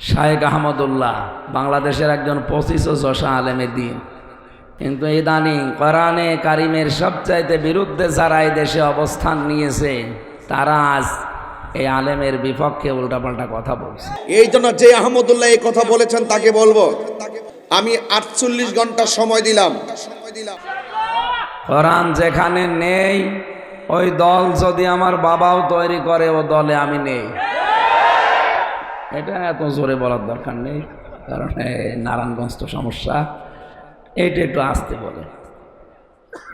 শায়েখ আহমদুল্লাহ বাংলাদেশের একজন 25 যশা আলেমে দ্বীন, কিন্তু ইদানিং কোরআনে কারিমের সবচাইতে বিরুদ্ধে যারা এই দেশে অবস্থান নিয়েছে তারা আজ এই আলেমের বিপক্ষে উল্টাপাল্টা কথা বলছে। এই জন্য যে আহমদুল্লাহ এই কথা বলেছেন তাকে বলবো, আমি 48 ঘন্টা সময় দিলাম। কোরআন যেখানে নেই ওই দল যদি আমার বাবাও তৈরি করে ও দলে আমি নেই। এটা এত জোরে বলার দরকার নেই, কারণ নারায়ণগঞ্জ তো সমস্যা। এইটা একটু আস্তে বলে,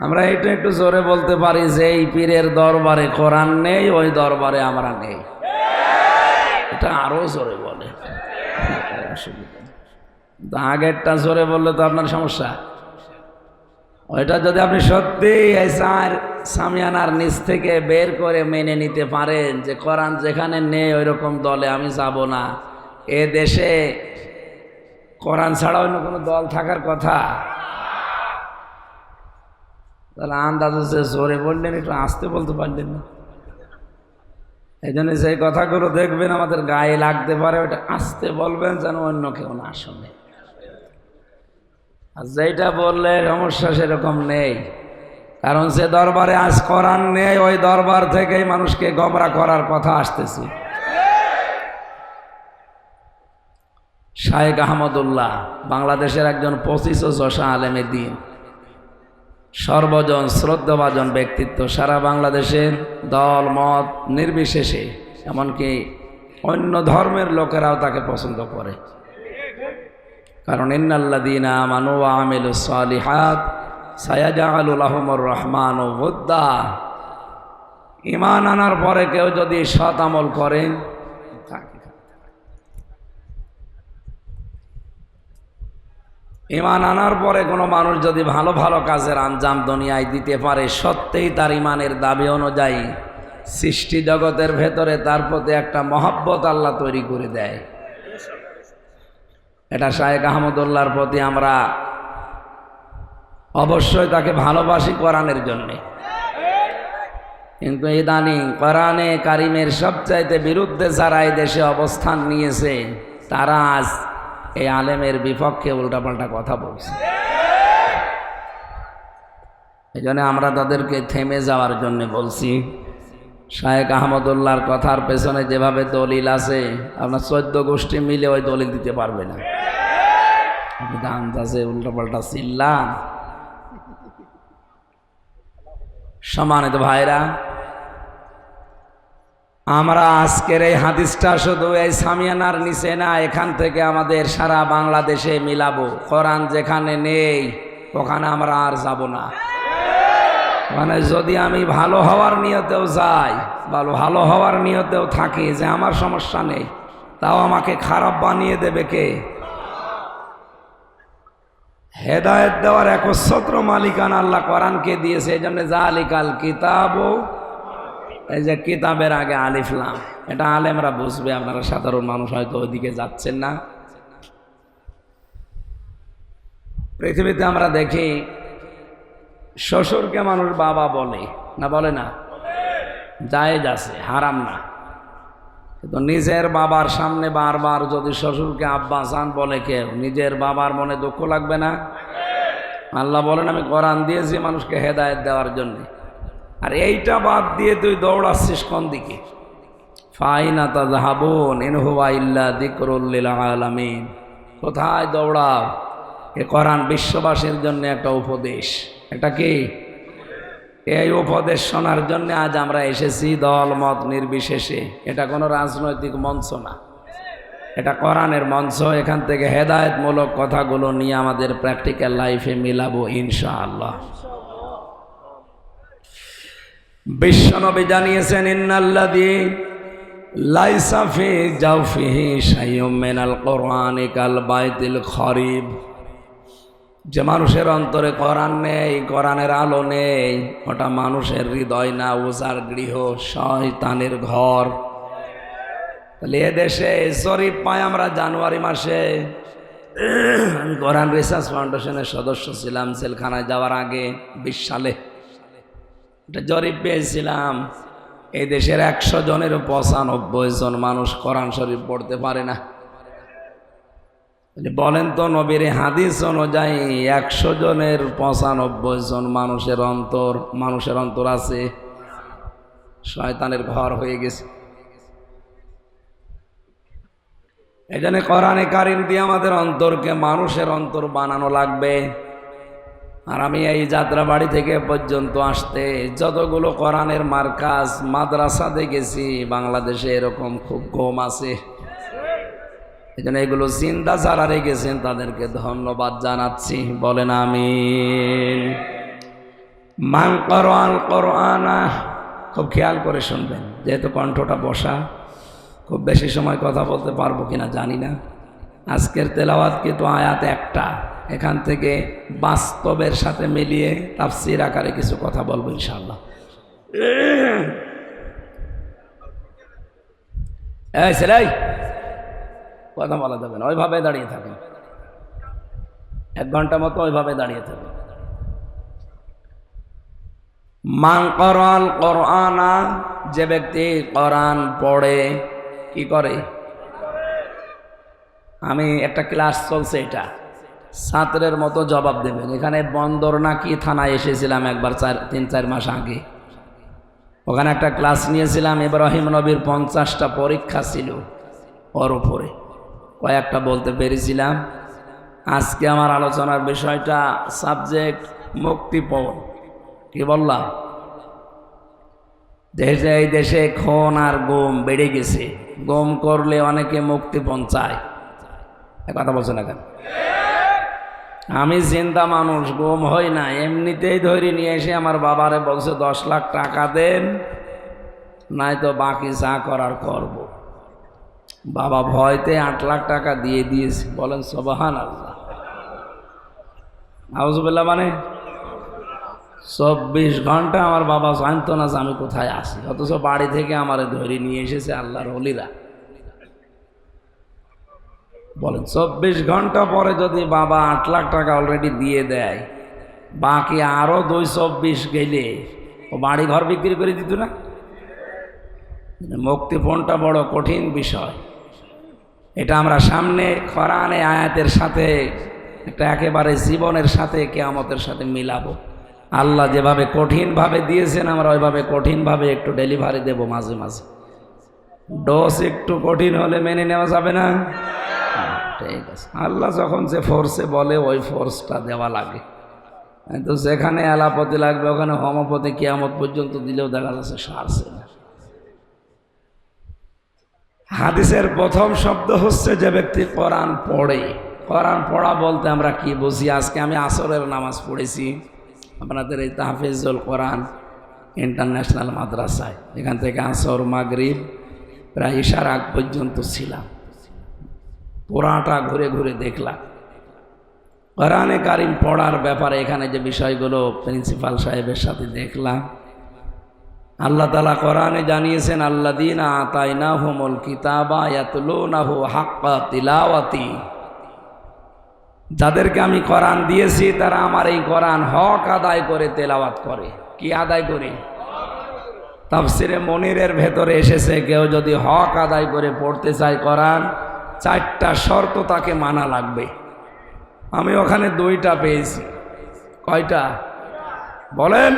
আমরা এটা একটু জোরে বলতে পারি যে এই পীরের দরবারে কোরআন নেই, ওই দরবারে আমরা নেই। এটা আরো জোরে বলে, অসুবিধা। আগেরটা জোরে বললে তো আপনার সমস্যা। ওইটা যদি আপনি সত্যি এই সামিয়ানার নিচ থেকে বের করে মেনে নিতে পারেন যে কোরআন যেখানে নেই ওই রকম দলে আমি যাব না, এ দেশে কোরআন ছাড়া অন্য কোনো দল থাকার কথা? তাহলে আন্দাজ হচ্ছে জোরে বললেন, একটু আস্তে বলতে পারলেন না। এই জন্য সেই কথাগুলো দেখবেন আমাদের গায়ে লাগতে পারে, ওটা আস্তে বলবেন যেন অন্য কেউ না শোনে। আর যেটা বললে সমস্যা সেরকম নেই, কারণ যে দরবারে আজ কোরআন নেই ওই দরবার থেকেই মানুষকে গোমরা করার কথা আসতেছে। শায়েখ আহমদুল্লাহ বাংলাদেশের একজন 25 যশা আলেমে দ্বীন, সর্বজন শ্রদ্ধাভাজন ব্যক্তিত্ব। সারা বাংলাদেশের দল মত নির্বিশেষে এমনকি অন্য ধর্মের লোকেরাও তাকে পছন্দ করে, কারণ ইন্নাল্লাযীনা আমানু ওয়া আমিলুস সালিহাত সায়াজআলু লাহুমুর রহমানু ওয়ুদ্দা। ঈমান আনার পরে কেউ যদি সৎ আমল করে, ঈমান আনার পরে কোনো মানুষ যদি ভালো ভালো কাজের আঞ্জাম দুনিয়ায় দিতে পারে, সত্যিই তার ঈমানের দাবি অনুযায়ী সৃষ্টি জগতের ভেতরে তার প্রতি একটা মহব্বত আল্লাহ তৈরি করে দেয়। এটা শায়েখ আহমদুল্লাহর প্রতি আমরা অবশ্যই তাকে ভালোবাসি কোরআনের জন্যে, কিন্তু ইদানিং কোরআনে কারিমের সবচাইতে বিরুদ্ধে যারা এই দেশে অবস্থান নিয়েছে তারা আজ এই আলেমের বিপক্ষে উল্টাপাল্টা কথা বলছে। এই জন্য আমরা তাদেরকে থেমে যাওয়ার জন্য বলছি। শায়েখ আহমদুল্লাহর কথার পেছনে যেভাবে দলিল আছে, আপনার 14 গোষ্ঠী মিলে ওই দলিল দিতে পারবে না। আপনি তো আন্দাজে উল্টাপাল্টা চিল্লান। সম্মানিত ভাইরা, আমরা আজকের এই হাদিসটা শুধু এই সামিয়ানার নিচে না, এখান থেকে আমাদের সারা বাংলাদেশে মিলাবো। কোরআন যেখানে নেই ওখানে আমরা আর যাব না। মানে যদি আমি ভালো হওয়ার নিয়তেও যাই, ভালো হওয়ার নিয়তেও থাকি যে আমার সমস্যা নেই, তাও আমাকে খারাপ বানিয়ে দেবে কে? হেদায়েত দেওয়ার একচ্ছত্র মালিকানা আল্লাহ কোরআনকে দিয়েছে। এই জন্য জালিকাল কিতাবু, এই যে কিতাবের আগে আলিফ লাম, এটা আলেমরা বুঝবে, আপনারা সাধারণ মানুষ হয়তো ওইদিকে যাচ্ছেন না। পৃথিবীতে আমরা দেখি শ্বশুরকে মানুষ বাবা বলে না, বলে না? জায়েজ আছে, হারাম না। কিন্তু নিজের বাবার সামনে বারবার যদি শ্বশুরকে আব্বা জান বলে কেউ, নিজের বাবার মনে দুঃখ লাগবে না? আল্লাহ বলেন আমি কোরআন দিয়েছি মানুষকে হেদায়েত দেওয়ার জন্য, আর এইটা বাদ দিয়ে তুই দৌড়াচ্ছিস কোন দিকে? ফাইনা তাযহাবুন ইন হুয়া ইল্লা যিকরুল লিল আলামিন। কোথায় দৌড়াও? এ কোরআন বিশ্ববাসীর জন্য একটা উপদেশ। এটা কি? এই উপদেশ শোনার জন্য আজ আমরা এসেছি, দল মত নির্বিশেষে। এটা কোনো রাজনৈতিক মঞ্চ না, এটা কোরআনের মঞ্চ। এখান থেকে হেদায়েতমূলক কথাগুলো নিয়ে আমাদের প্র্যাকটিক্যাল লাইফে মিলাবো ইনশাআল্লাহ। বিশ্বনবী জানিয়েছেন, ইন্নাল্লাযী লাইসা ফি জাওফিহি শাইউম মিনাল কোরআনি কাল বাইতিল খরিব। যে মানুষের অন্তরে কোরআন নেই, কোরআনের আলো নেই, ওটা মানুষের হৃদয় না, উজাড় গৃহ, শয়তানের ঘর। তাহলে এদেশে জরিপ পাই আমরা জানুয়ারি মাসে। আমি কোরআন রিসার্চ ফাউন্ডেশনের সদস্য ছিলাম জেলখানায় যাওয়ার আগে 20 সালে। এটা জরিপ পেয়েছিলাম, এই দেশের 100 জনের 95 জন মানুষ কোরআন শরীফ পড়তে পারে না। বলেন তো নবীর হাদিস অনুযায়ী 100 জনের 95 জন মানুষের অন্তর আছে শয়তানের ঘর হয়ে গেছে। এই জন্য কোরআনে কারিম দিয়ে আমাদের অন্তরকে মানুষের অন্তর বানানো লাগবে। আর আমি এই যাত্রাবাড়ি থেকে পর্যন্ত আসতে যতগুলো কোরআনের মার্কাজ মাদ্রাসা দেখেছি বাংলাদেশে এরকম খুব কম আছে। এই জন্য এগুলো চিন্তা যারা রেখেছেন তাদেরকে ধন্যবাদ জানাচ্ছি, বলেন আমিন। মান করআন কোরআনা, খুব খেয়াল করে শুনবেন, যেহেতু কণ্ঠটা বসা, খুব বেশি সময় কথা বলতে পারবো কিনা জানি না। আজকের তেলাওয়াত কিন্তু আয়াত একটা, এখান থেকে বাস্তবের সাথে মিলিয়ে তাফসীর আকারে কিছু কথা বলবো ইনশাআল্লাহ। এই ছেলে, কথা বলা যাবে না, ওইভাবে দাঁড়িয়ে থাকেন, 1 ঘন্টা মতো ওইভাবে দাঁড়িয়ে থাকেন। মান করআল কোরআনা, যে ব্যক্তি কোরআন পড়ে, কি করে? আমি একটা ক্লাস চলছে, এটা ছাত্রের মতো জবাব দেবেন। এখানে বন্দর নাকি থানায় এসেছিলাম একবার 3-4 মাস আগে, ওখানে একটা ক্লাস নিয়েছিলাম। ইব্রাহিম নবীর 50টা পরীক্ষা ছিল, ওর উপরে কয়েকটা বলতে পেরেছিলাম। আজকে আমার আলোচনার বিষয়টা সাবজেক্ট মুক্তিপণ। কি বললাম? এই দেশে খুন আর গুম বেড়ে গেছে, গুম করলে অনেকে মুক্তিপণ চায়, কথা বলছে না কেন? আমি চিন্তা মানুষ, গুম হই না, এমনিতেই ধরে নিয়ে এসে আমার বাবারে বলছে 10 লাখ টাকা দেন, নাই তো বাকি যা করার করব। বাবা ভয়তে 8 লাখ টাকা দিয়ে দিয়েছে, বলেন সুবহানাল্লাহ। আউযুবিল্লাহ। মানে 24 ঘন্টা আমার বাবা জানতো না যে আমি কোথায় আছি, অথচ বাড়ি থেকে আমারে ধরে নিয়ে এসেছে আল্লাহর ওলিরা। বলেন 24 ঘন্টা পরে যদি বাবা 8 লাখ টাকা অলরেডি দিয়ে দেয়, বাকি আরো 224 গেলে ও বাড়ি ঘর বিক্রি করে দিত না? মুক্তিপণটা বড় কঠিন বিষয়। এটা আমরা সামনে কোরআনে আয়াতের সাথে একটা একেবারে জীবনের সাথে কিয়ামতের সাথে মিলাবো। আল্লাহ যেভাবে কঠিনভাবে দিয়েছেন আমরা ওইভাবে কঠিনভাবে একটু ডেলিভারি দেব মাঝে মাঝে। ডোজ একটু কঠিন হলে মেনে নেওয়া যাবে না? ঠিক আছে, আল্লাহ যখন যে ফোর্সে বলে ওই ফোর্সটা দেওয়া লাগে। তো যেখানে এলাপতি লাগবে ওখানে হোমোপতি কিয়ামত পর্যন্ত দিলেও দেখা যাচ্ছে সারছে না। হাদিসের প্রথম শব্দ হচ্ছে যে ব্যক্তি কোরআন পড়ে। কোরআন পড়া বলতে আমরা কি বুঝি? আজকে আমি আসরের নামাজ পড়েছি আপনাদের এই তাহফিজুল কোরআন ইন্টারন্যাশনাল মাদ্রাসায়। এখান থেকে আসর মাগরিব প্রায় ইশার আগ পর্যন্ত ছিলাম, পুরাটা ঘুরে ঘুরে দেখলাম। কোরআনে কারিম পড়ার ব্যাপারে এখানে যে বিষয়গুলো প্রিন্সিপাল সাহেবের সাথে দেখলাম, আল্লাহ তাআলা কোরআনে জানিয়েছেন আল্লাযীনা আতাইনাহুমুল কিতাবা ইয়াতলুনাহু হাক্কা তিলাওয়াতি, যাদেরকে আমি কোরআন দিয়েছি তারা আমার এই কোরআন হক আদায় করে তেলাওয়াত করে। কি আদায় করে? তাফসিরে মনিরের ভেতরে এসেছে কেউ যদি হক আদায় করে পড়তে চায় কোরআন, 4টা শর্ত তাকে মানা লাগবে। আমি ওখানে 2টা পেয়েছি। কয়টা বলেন?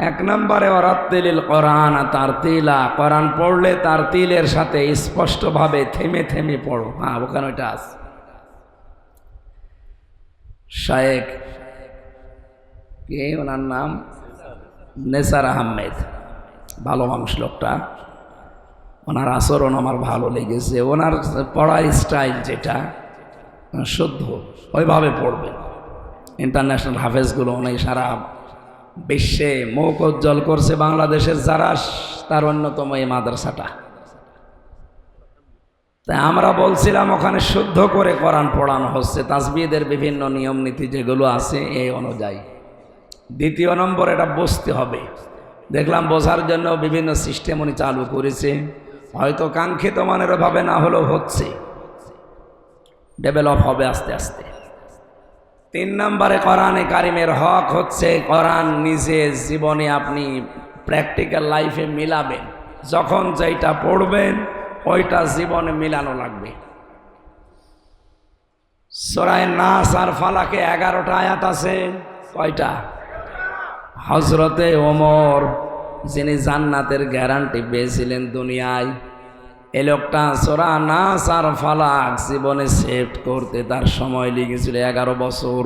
1 নম্বরে ওয়ারাত্তিলিল কোরআন তারতিলা, কোরআন পড়লে তারতিলের সাথে স্পষ্টভাবে থেমে থেমে পড়ো। হ্যাঁ, ওখানে ওইটা আছে। শায়েখ কে ওনার নাম? নেসার আহমেদ, ভালো মানুষ লোকটা। ওনার আচরণ আমার ভালো লেগেছে। ওনার পড়ার স্টাইল যেটা শুদ্ধ, ওইভাবে পড়বেন। ইন্টারন্যাশনাল হাফেজগুলো উনি সারা বিশ্বে মুখ উজ্জ্বল করছে। বাংলাদেশের যারা তার অন্যতম এই মাদ্রাসাটা। তাই আমরা বলছিলাম ওখানে শুদ্ধ করে কোরআন পড়ানো হচ্ছে, তাসবিহের বিভিন্ন নিয়ম নীতি যেগুলো আছে এই অনুযায়ী। 2 নম্বর, এটা বুঝতে হবে। দেখলাম বোঝার জন্য বিভিন্ন সিস্টেম উনি চালু করেছে, হয়তো কাঙ্ক্ষিত মানের ভাবে না হলেও হচ্ছে, ডেভেলপ হবে আস্তে আস্তে। 3 নম্বরে কোরআনে কারিমের হক হচ্ছে কোরআন নিজে জীবনে আপনি প্র্যাকটিক্যাল লাইফে মিলাবেন। যখন যেটা পড়বেন ওইটা জীবনে মিলানো লাগবে। সূরা নাস আর ফালাকে 11টা আয়াত আছে। কয়টা? হযরতে ওমর যিনি জান্নাতের গ্যারান্টি পেয়েছিলেন দুনিয়ায়, এই লোকটা সূরা নাস আর ফালাক জীবনে সেভ করতে তার সময় লেগেছিল 11 বছর।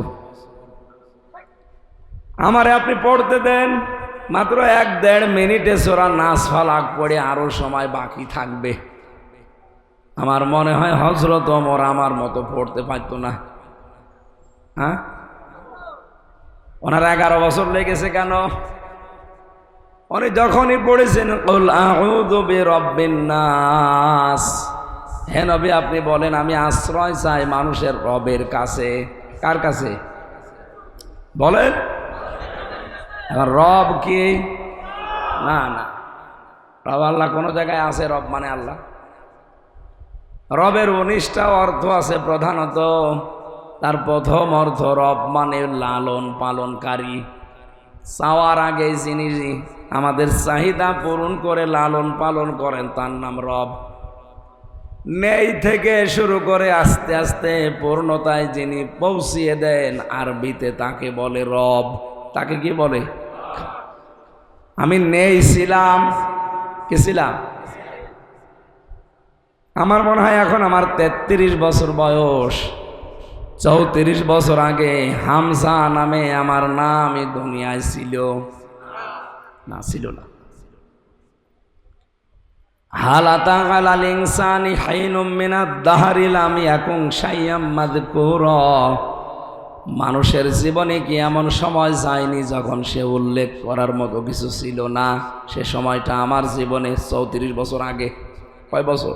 আমারে আপনি পড়তে দেন, মাত্র 1-1.5 মিনিটে সূরা নাস ফালাক পড়ে আরো সময় বাকি থাকবে। আমার মনে হয় হযরত ওমর আমার মতো পড়তে পারতো না। হ্যাঁ, ওনার 11 বছর লেগেছে কেন? উনি যখনই পড়েছেন কুল আউযু বিরাব্বিন নাস, হে নবী আপনি বলেন আমি আশ্রয় চাই মানুষের রবের কাছে। কার কাছে বলেন? এখন রব কি? না না, রব আল্লাহ কোন জায়গায় আছে? রব মানে আল্লাহ। রবের 19টা অর্থ আছে। প্রধানত তার প্রথম অর্থ রব মানে লালন পালনকারী। চাওয়ার আগে যিনি আমাদের চাহিদা পূরণ করে লালন পালন করেন তার নাম রব। নেই থেকে শুরু করে আস্তে আস্তে পূর্ণতায় যিনি পৌঁছিয়ে দেন, আরবিতে তাকে বলে রব। তাকে কি বলে? আমি নেই ছিলাম, কি ছিলাম? আমার মনে হয় এখন আমার 33 বছর বয়স। 34 বছর আগে হামজা নামে আমার নাম এই দুনিয়ায় ছিল না? ছিল না। হাল আতা আলাল ইনসানি হাইনুম মিনাদ দাহরি লাম ইয়াকুন শাইয়াম মাযকুরা। মানুষের জীবনে কি এমন সময় যায়নি যখন সে উল্লেখ করার মতো কিছু ছিল না? সে সময়টা আমার জীবনে 34 বছর আগে। কয় বছর?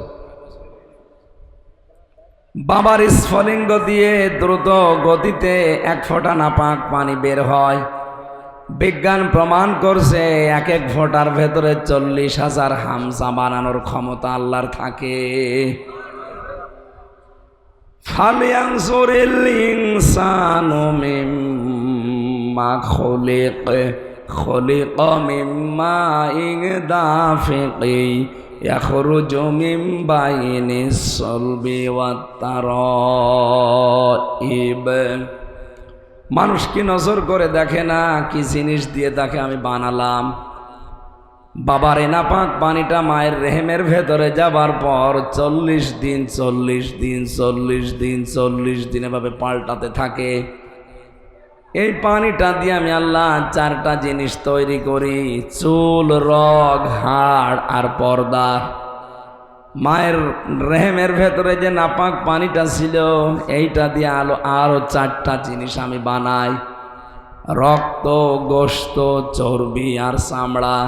বাবার স্ফলিঙ্গ দিয়ে দ্রুত গতিতে 1 ফোঁটা নাপাক পানি বের হয়। বিজ্ঞান প্রমাণ করছে 1 ফোঁটার ভেতরে 40,000 হামজা বানানোর ক্ষমতা আল্লাহর থাকে। ফালিয়ানজুরিল ইনসানু মিম্মা খুলিকা মিম্মা দাফিকি ইয়াখরুজু মিন বাইনিস সালবি ওয়াত তারাইব। মানুষ কি নজর করে দেখে না কি জিনিস দিয়ে তাকে আমি বানালাম? বাবার নাপাক পানিটা মায়ের রেহেমের ভেতরে যাবার পর 40 দিন 40 দিন 40 দিন 40 দিন এভাবে পাল্টাতে থাকে। এই পানিটা দিয়ে আমি আল্লাহ 4টা জিনিস তৈরি করি: চুল, রগ, হাড় আর পর্দা। মায়ের রেহেমের ভেতরে যে নাপাক পানিটা ছিল এইটা দিয়ে আরো 4টা জিনিস আমি বানাই: রক্ত, গোশত, চর্বি আর চামড়া।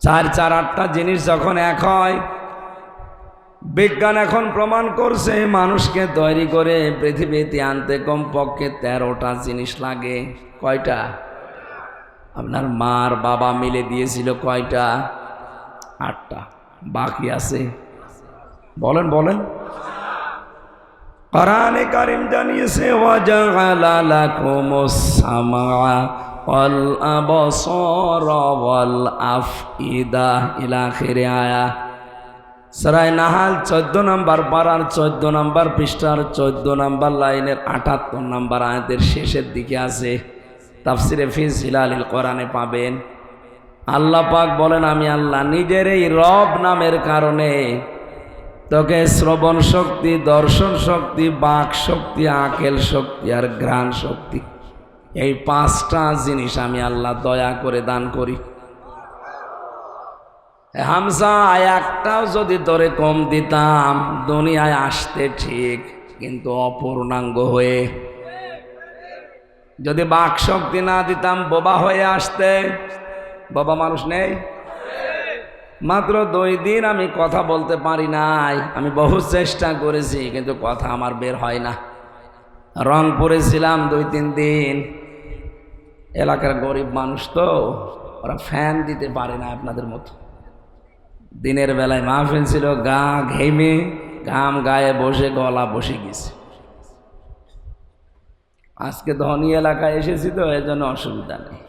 4 4 8টা জিনিস যখন এক হয়, বিজ্ঞান এখন প্রমাণ করছে মানুষকে তৈরি করে পৃথিবীতে আনতে কমপক্ষে 13টা জিনিস লাগে। কয়টা? আপনার মার বাবা মিলে দিয়েছিল কয়টা? 8টা। বাকি আছে? বলেন বলেন। কোরআনে কারীম জানিয়েছে ওয়াজআলা লাকুমুস সামআ ওয়াল আবসারা ওয়াল আফইদা ইলা আখির আয়া। সূরা নাহাল 14 নম্বর পারার 14 নম্বর পৃষ্ঠার 14 নম্বর লাইনের 78 নম্বর আয়াতের শেষের দিকে আছে। তাফসিরে ফি জিলালিল কোরআনে পাবেন। আল্লাহ পাক বলেন আমি আল্লাহ নিজের এই রব নামের কারণে তোকে শ্রবণ শক্তি, দর্শন শক্তি, বাক শক্তি, আকেল শক্তি আর ঘ্রাণ শক্তি, এই 5টা জিনিস আমি আল্লাহ দয়া করে দান করি। হামজা একটাও যদি তোরে কম দিতাম দুনিয়ায় আসতে ঠিক, কিন্তু অপূর্ণাঙ্গ হয়ে। যদি বাক শক্তি না দিতাম বোবা হয়ে আসতে। বাবা মানুষ নেই? মাত্র 2 দিন আমি কথা বলতে পারি নাই। আমি বহু চেষ্টা করেছি কিন্তু কথা আমার বের হয় না। রংপুরে ছিলাম 2-3 দিন। এলাকার গরিব মানুষ তো, ওরা ফ্যান দিতে পারে না আপনাদের মতো। দিনের বেলায় মাহফিল ছিল, গা ঘেমে ঘাম গায়ে বসে গলা বসে গেছে। আজকে ধনী এলাকায় এসেছি তো এজন্য অসুবিধা নেই।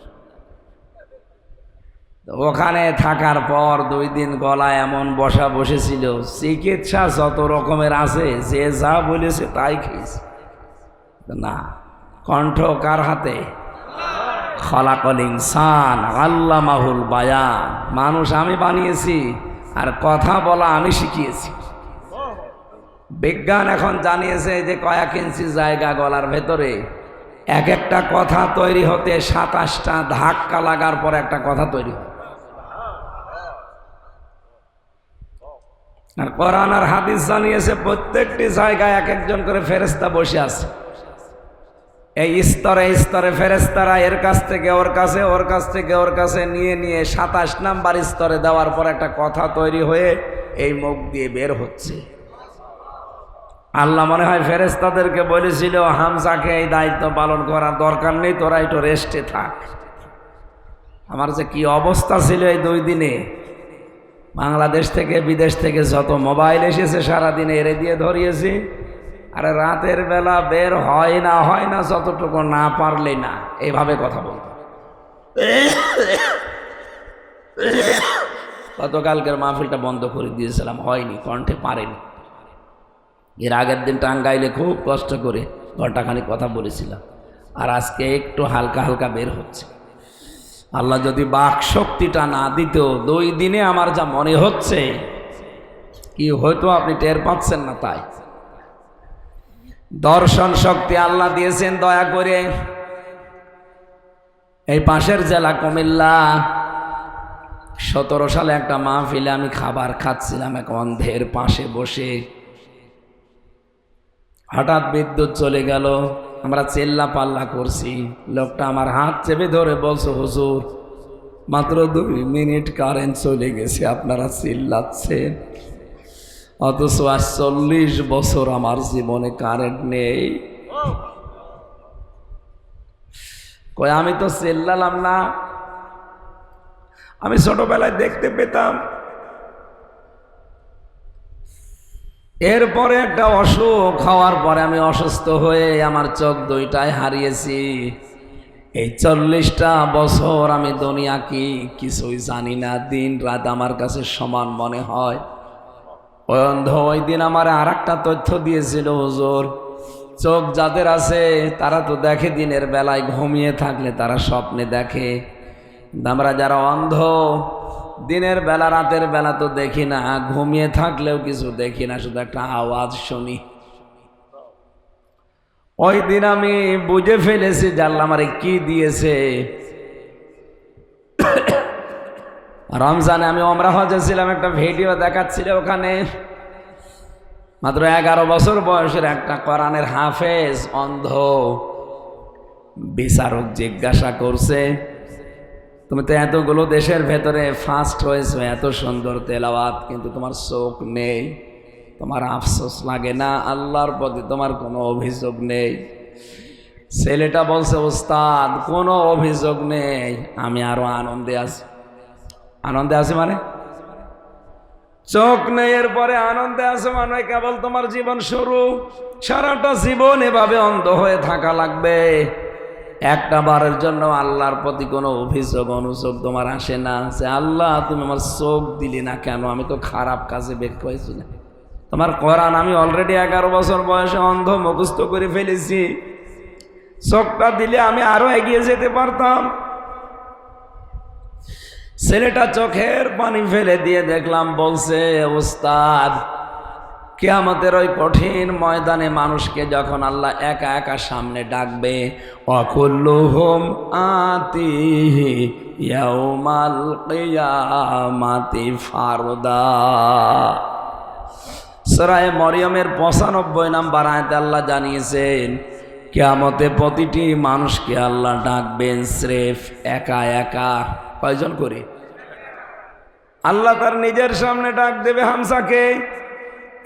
তো ওখানে থাকার পর 2 দিন গলায় এমন বসা বসেছিল, চিকিৎসা যত রকমের আছে যে যা বলেছে তাই খেয়েছে। না, কণ্ঠ কার হাতে? খলাকল ইনসান আল্লামাহুল বায়ান। মানুষ আমি বানিয়েছি আর কথা বলা আমি শিখিয়েছি। বিজ্ঞান এখন জানিয়েছে যে কয়েক ইঞ্চি জায়গা গলার ভেতরে, এক একটা কথা তৈরি হতে 27টা ধাক্কা লাগার পর একটা কথা তৈরি হয়। আর কোরআন আর হাদিস জানিয়েছে প্রত্যেকটি জায়গায় এক একজন করে ফেরেশতা বসে আছে। এই স্তরে স্তরে ফেরেশতারা এর কাছ থেকে ওর কাছে, ওর কাছ থেকে ওর কাছে নিয়ে নিয়ে 27 নাম্বার স্তরে দেওয়ার পর একটা কথা তৈরি হয়ে এই মুখ দিয়ে বের হচ্ছে। আল্লাহ মনে হয় ফেরেশতাদেরকে বলেছিল, হামজাকে এই দায়িত্ব পালন করার দরকার নেই, তোরা একটু রেস্টে থাক। আমার যে কি অবস্থা ছিল এই 2 দিনে। বাংলাদেশ থেকে বিদেশ থেকে যত মোবাইল এসেছে সারাদিনে এরে দিয়ে ধরিয়েছি। আর রাতের বেলা বের হয় না যতটুকু না পারলে না, এইভাবে কথা বলতো। গতকালকের মাহফিলটা বন্ধ করে দিয়েছিলাম, হয়নি, কণ্ঠে পারেনি। এর আগের দিন টাঙ্গাইলে খুব কষ্ট করে ঘন্টাখানি কথা বলেছিলাম, আর আজকে একটু হালকা হালকা বের হচ্ছে। আল্লাহ যদি বাক শক্তিটা না দিত, 2 দিনে আমার যা মনে হচ্ছে কি হয়তো আপনি টের পাচ্ছেন না। তাই দর্শন শক্তি আল্লাহ দিয়েছেন দয়া করে। এই পাশের জেলা কুমিল্লা, 17 সালে একটা মাহফিলে আমি খাবার খাচ্ছিলাম এক অন্ধের পাশে বসে। হঠাৎ বিদ্যুৎ চলে গেল, আমরা চেল্লা পাল্লা করছি। লোকটা আমার হাত চেপে ধরে বলছে, হুজুর মাত্র 2 মিনিট কারেন্ট চলে গেছে, আপনারা চিল্লাচ্ছেন, অথচ আজ 40 বছর আমার জীবনে কারেন্ট নেই। কই আমি তো চিল্লালাম না, আমি ছোটবেলায় দেখতে পেতাম। এরপরে একটা অসুখ হওয়ার পরে আমি অসুস্থ হয়ে আমার চোখ 2টাই হারিয়েছি। এই 40টা বছর আমি দুনিয়া কি কিছুই জানি না, দিন রাত আমার কাছে সমান মনে হয়। ওই অন্ধ ওই দিন আমার আর একটা তথ্য দিয়েছিল, হুজুর চোখ যাদের আছে তারা তো দেখে, দিনের বেলায় ঘুমিয়ে থাকলে তারা স্বপ্নে দেখে। আমরা যারা অন্ধ, দিনের বেলা রাতের বেলা তো দেখি না, ঘুমিয়ে থাকলেও কিছু দেখি না, শুধু একটা আওয়াজ শুনি। ওই দিন আমি বুঝে ফেলেছি যে আল্লাহ আমারে কি দিয়েছে। রমজানে আমি ওমরা হজে ছিলাম, একটা ভিডিও দেখাচ্ছিল, ওখানে মাত্র 11 বছর বয়সের একটা কোরআনের হাফেজ অন্ধ। বিচারক জিজ্ঞাসা করছে, তুমি তো এতগুলো দেশের ভেতরে ফার্স্ট হয়েছো, এত সুন্দর তেলাওয়াত, কিন্তু তোমার চোখ নেই, তোমার আফসোস লাগে না? আল্লাহর প্রতি তোমার কোনো অভিযোগ নেই? ছেলেটা বলছে, ওস্তাদ কোনো অভিযোগ নেই, আমি আরো আনন্দে আছি। আনন্দে আছে মানে চোখ নেই, এরপরে আনন্দে আছে মানে কেবল তোমার জীবন শুরু। সারাটা জীবন এভাবে অন্ধ হয়ে থাকা লাগবে। একটা বারের জন্য আল্লাহর প্রতি কোনো অভিযোগ অনুযোগ তোমার আসে না যে আল্লাহ তুমি আমার চোখ দিলি না কেন, আমি তো খারাপ কাজে বের হয়েছি না। তোমার কোরআন আমি অলরেডি 11 বছর বয়সে অন্ধ মুখস্থ করে ফেলেছি, চোখটা দিলে আমি আরো এগিয়ে যেতে পারতাম। ছেলেটা চোখের পানি ফেলে দিয়ে দেখলাম বলছে, ওস্তাদ কিয়ামতের ওই কঠিন ময়দানে মানুষকে যখন আল্লাহ একা একা সামনে ডাকবে, ওয়াকুল্লুহুম আতিহি ইয়াউমাল কিয়ামাতি ফারদা। সূরা মরিয়মের 95 নম্বর আয়াতে আল্লাহ জানিয়েছেন, কিয়ামতে প্রতিটি মানুষকে আল্লাহ ডাকবেন স্রেফ একা একা। কয়জন করে? আল্লাহ তার নিজের সামনে ডাক দেবে হামসাকে।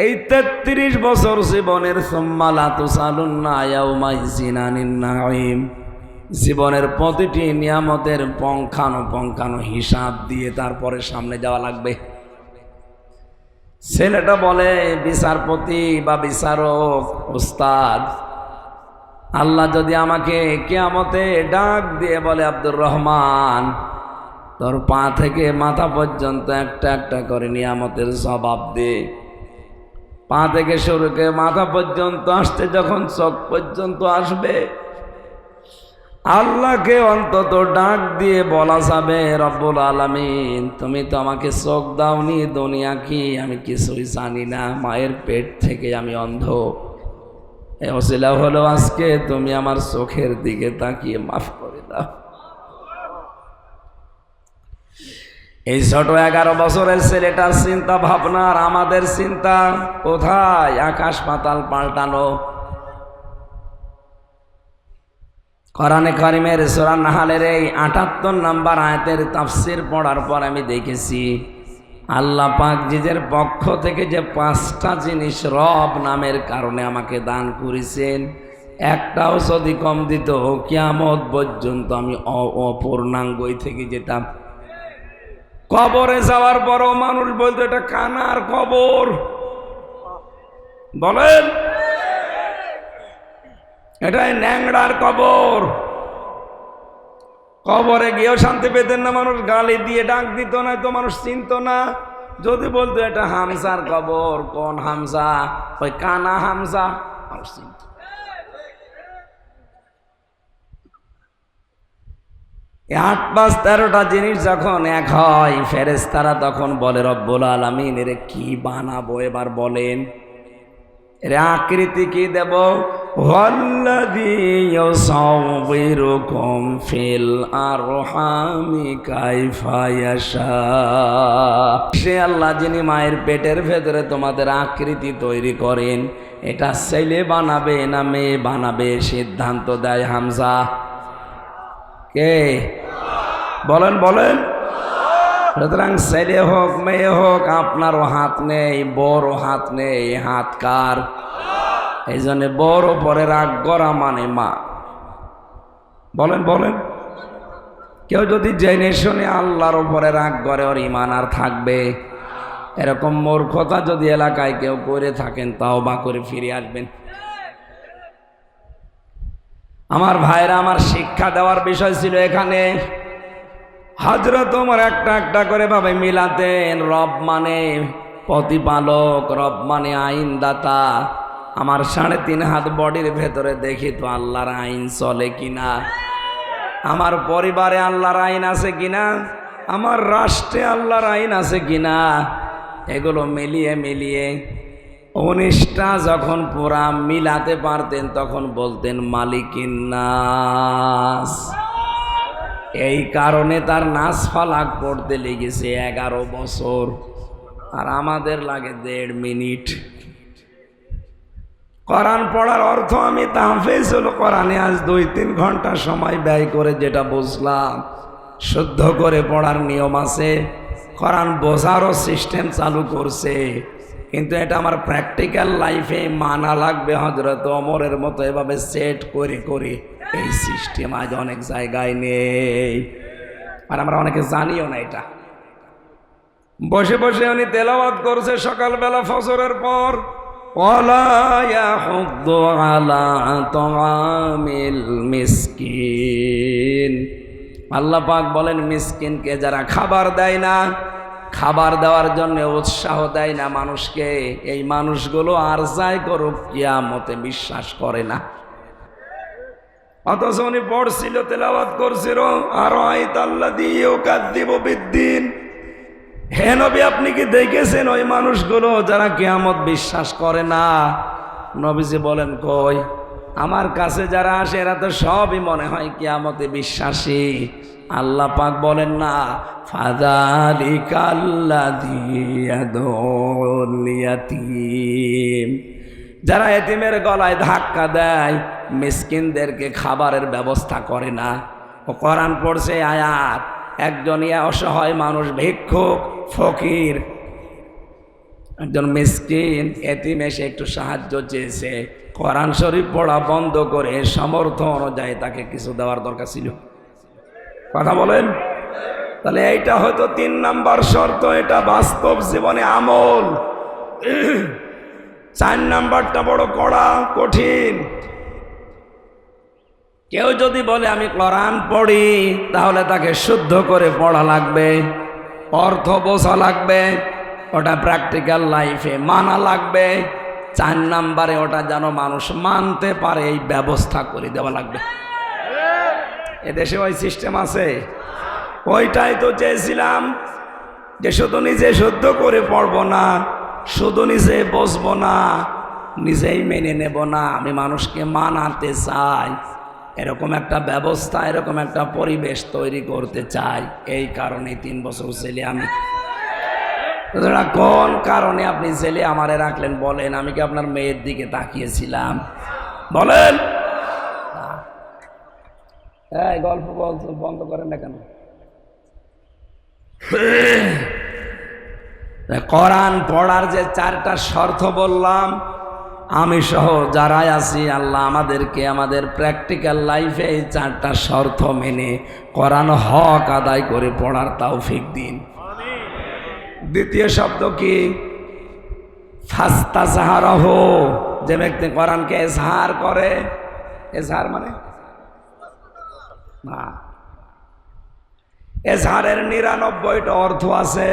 এই 33 বছর জীবনের জীবনের প্রতিটি নিয়ামতের পঙ্খানো হিসাব দিয়ে তারপরে সামনে যাওয়া লাগবে। ছেলেটা বলে, বিচারপতি বা বিচারক, ওস্তাদ আল্লাহ যদি আমাকে কিয়ামতে ডাক দিয়ে বলে, আব্দুর রহমান তোর পা থেকে মাথা পর্যন্ত একটা একটা করে নিয়ামতের জবাব দে। পা থেকে শুরু করে মাথা পর্যন্ত আসতে যখন চোখ পর্যন্ত আসবে, আল্লাহকে অন্তত ডাক দিয়ে বলা যাবে, রব্বুল আলামিন তুমি তো আমাকে চোখ দাওনি, দুনিয়া কি আমি কিছুই জানি না, মায়ের পেট থেকে আমি অন্ধ, এই ওসিলা হলো আজকে তুমি আমার চোখের দিকে তাকিয়ে মাফ করে দাও। এই ছোট 11 বছরের ছেলেটার চিন্তা ভাবনা আর আমাদের চিন্তা কোথায়? আকাশ পাতাল পাল্টানো। কোরআনে কারিমের সূরা নাহলের এই 78 নম্বর আয়াতের তাফসীর পড়ার পর আমি দেখেছি আল্লাহ পাক নিজের পক্ষ থেকে যে 5টা জিনিস রব নামের কারণে আমাকে দান করেছেন, একটাও যদি কম দিত কিয়ামত পর্যন্ত আমি অপূর্ণাঙ্গই থেকে যেতাম। কবরে যাওয়ার পরও মানুষ বলতো এটা কানার কবর, বলেন এটাই ন্যাংড়ার কবর। কবরে গিয়েও শান্তি পেতেন না, মানুষ গালি দিয়ে ডাক দিত না, তো মানুষ চিনত না। যদি বলতো এটা হামজার কবর, কোন হামজা? ওই কানা হামজা, মানুষ চিনত। 8-5-13টা জিনিস যখন এক হয়, ফেরেশতারা তখন বলে রব্বুল আলামিন এর কি বানাবো এবার বলেন, এর আকৃতি কি দেব? ওয়াল্লাযী ইউসাউবিরুকুম ফিল আরহামি কাইফা ইয়াশা। সে আল্লাহ যিনি মায়ের পেটের ভেতরে তোমাদের আকৃতি তৈরি করেন, এটা ছেলে বানাবে না মেয়ে বানাবে সিদ্ধান্ত দেয় হামজা। কে? বলেন বলেন। সুতরাং ছেলে হোক মেয়ে হোক আপনারও হাত নেই, বড় হাত নেই, হাত কার? এই জন্য বড় পরে রাগ করা মানে মা। বলেন বলেন। কেউ যদি জেনে শুনে আল্লাহর উপরে রাগ করে, ওর ঈমান আর থাকবে? এরকম মূর্খতা যদি এলাকায় কেউ করে থাকেন, তাওবা করে ফিরে আসবেন। আমার ভাইরা, আমার শিক্ষা দেওয়ার বিষয় ছিল এখানে। হযরত ওমর একটা একটা করে ভাবে মিলাতেন, রব মানে প্রতিপালক, রব মানে আইনদাতা। আমার 3.5 হাত বডির ভেতরে দেখি তো আল্লাহর আইন চলে কিনা, আমার পরিবারে আল্লাহর আইন আছে কিনা, আমার রাষ্ট্রে আল্লাহর আইন আছে কিনা, এগুলো মিলিয়ে মিলিয়ে 19টা যখন পুরা মিলাতে পারতেন তখন বলতেন মালিকিন নাস। এই কারণে তার নাস ফালাক পড়তে লেগেছে 11 বছর, আর আমাদের লাগে 1.5 মিনিট। কোরআন পড়ার অর্থ আমি তাহফিজুল কোরআনে আজ 2-3 ঘন্টা সময় ব্যয় করে যেটা বুঝলাম, শুদ্ধ করে পড়ার নিয়ম আছে, কোরআন বোঝারও সিস্টেম চালু করছে, কিন্তু এটা আমার প্র্যাকটিক্যাল লাইফে মানা লাগবে। হযরত ওমরের মতো এভাবে সেট করে করে এই সিস্টেম আজ অনেক জায়গায় নেই, আর আমরা অনেকে জানিও না। এটা বসে বসে উনি তেলাওয়াত করছে সকালবেলা ফজরের পর, ওয়ালা ইয়াহুদ্দু আলা তাআমিল মিসকিন। আল্লাহ পাক বলেন মিসকিনকে যারা খাবার দেয় না, খাবার দেওয়ার জন্য উৎসাহ দেয় না মানুষকে, এই মানুষগুলো আর যাই করুক কিয়ামতে বিশ্বাস করে না। অথচ উনি পড়ছিল, তেলাওয়াত করছিল, আর আইতাল্লাযী ইউকাযযিবু বিদ্দিন। হে নবী, আপনি কি দেখেছেন ওই মানুষগুলো যারা কিয়ামত বিশ্বাস করে না? নবীজি বলেন কই, আমার কাছে যারা আসে এরা তো সবই মনে হয় কিয়ামতে বিশ্বাসী। আল্লাহ পাক বলেন না ফাযালিকাল্লাযী ইয়াদউল ইয়াতীম, যারা এতিমের গলায় ধাক্কা দেয়, মিসকিনদেরকে খাবারের ব্যবস্থা করে না। ও কোরআন পড়ছে আয়াত, একজন অসহায় মানুষ, ভিক্ষুক, ফকির, একজন মিসকিন এতিম এসে একটু সাহায্য চেয়েছে, কোরআন শরীফ পড়া বন্ধ করে সামর্থ্য অনুযায়ী তাকে কিছু দেওয়ার দরকার ছিল। কথা বলেন। তাহলে এইটা হয়তো 3 নাম্বার শর্ত, এটা বাস্তব জীবনে আমল। 4 নাম্বারটা বড় কড়া, কঠিন। কেউ যদি বলে আমি কোরআন পড়ি, তাহলে তাকে শুদ্ধ করে পড়া লাগবে, অর্থ বোঝা লাগবে, ওটা প্র্যাকটিক্যাল লাইফে মানা লাগবে। 4 নাম্বারে ওটা যেন মানুষ মানতে পারে এই ব্যবস্থা করে দেওয়া লাগবে। এদেশে ওই সিস্টেম আছে? ওইটাই তো চেয়েছিলাম, যে শুধু নিজে শুদ্ধ করে পড়বো না, শুধু নিজে বসবো না, নিজেই মেনে নেব না, আমি মানুষকে মানাতে চাই। এরকম একটা ব্যবস্থা, এরকম একটা পরিবেশ তৈরি করতে চাই। এই কারণে 3 বছর ছেলে আমি। কোন কারণে আপনি ছেলে আমারে রাখলেন বলেন? আমি কি আপনার মেয়ের দিকে তাকিয়েছিলাম? বলেন। এই গল্প বন্ধ করেন না কেন? কোরআন পড়ার যে 4টা শর্ত বললাম, আমি সহ যারাই আছি, আল্লাহ আমাদেরকে আমাদের প্র্যাকটিক্যাল লাইফে এই 4টা শর্ত মেনে কোরআন হক আদায় করে পড়ার তৌফিক দিন। দ্বিতীয় শব্দ কি? ফাস্তাজহারহ, যে ব্যক্তি কোরআনকে এজহার করে। এজহার মানে না, এজহারের 99টা অর্থ আছে।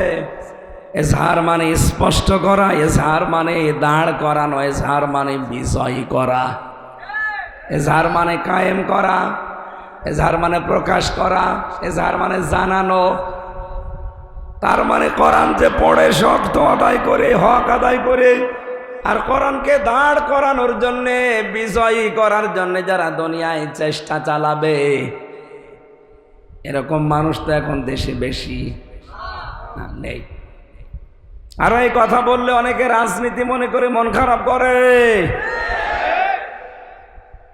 এজহার মানে স্পষ্ট করা, এজহার মানে দাঁড় করানো, এজহার মানে বিজয়ী করা, এজহার মানে কায়েম করা, এজহার মানে প্রকাশ করা, এজহার মানে জানানো। তার মানে কোরআন যে পড়ে শর্ত আদায় করে, হক আদায় করে, আর কোরআনকে দাঁড় করানোর জন্যে, বিজয়ী করার জন্যে যারা দুনিয়ায় চেষ্টা চালাবে, এরকম মানুষ তো এখন দেশে বেশি না, নেই। আর এই কথা বললে অনেকে রাজনীতি মনে করে মন খারাপ করে।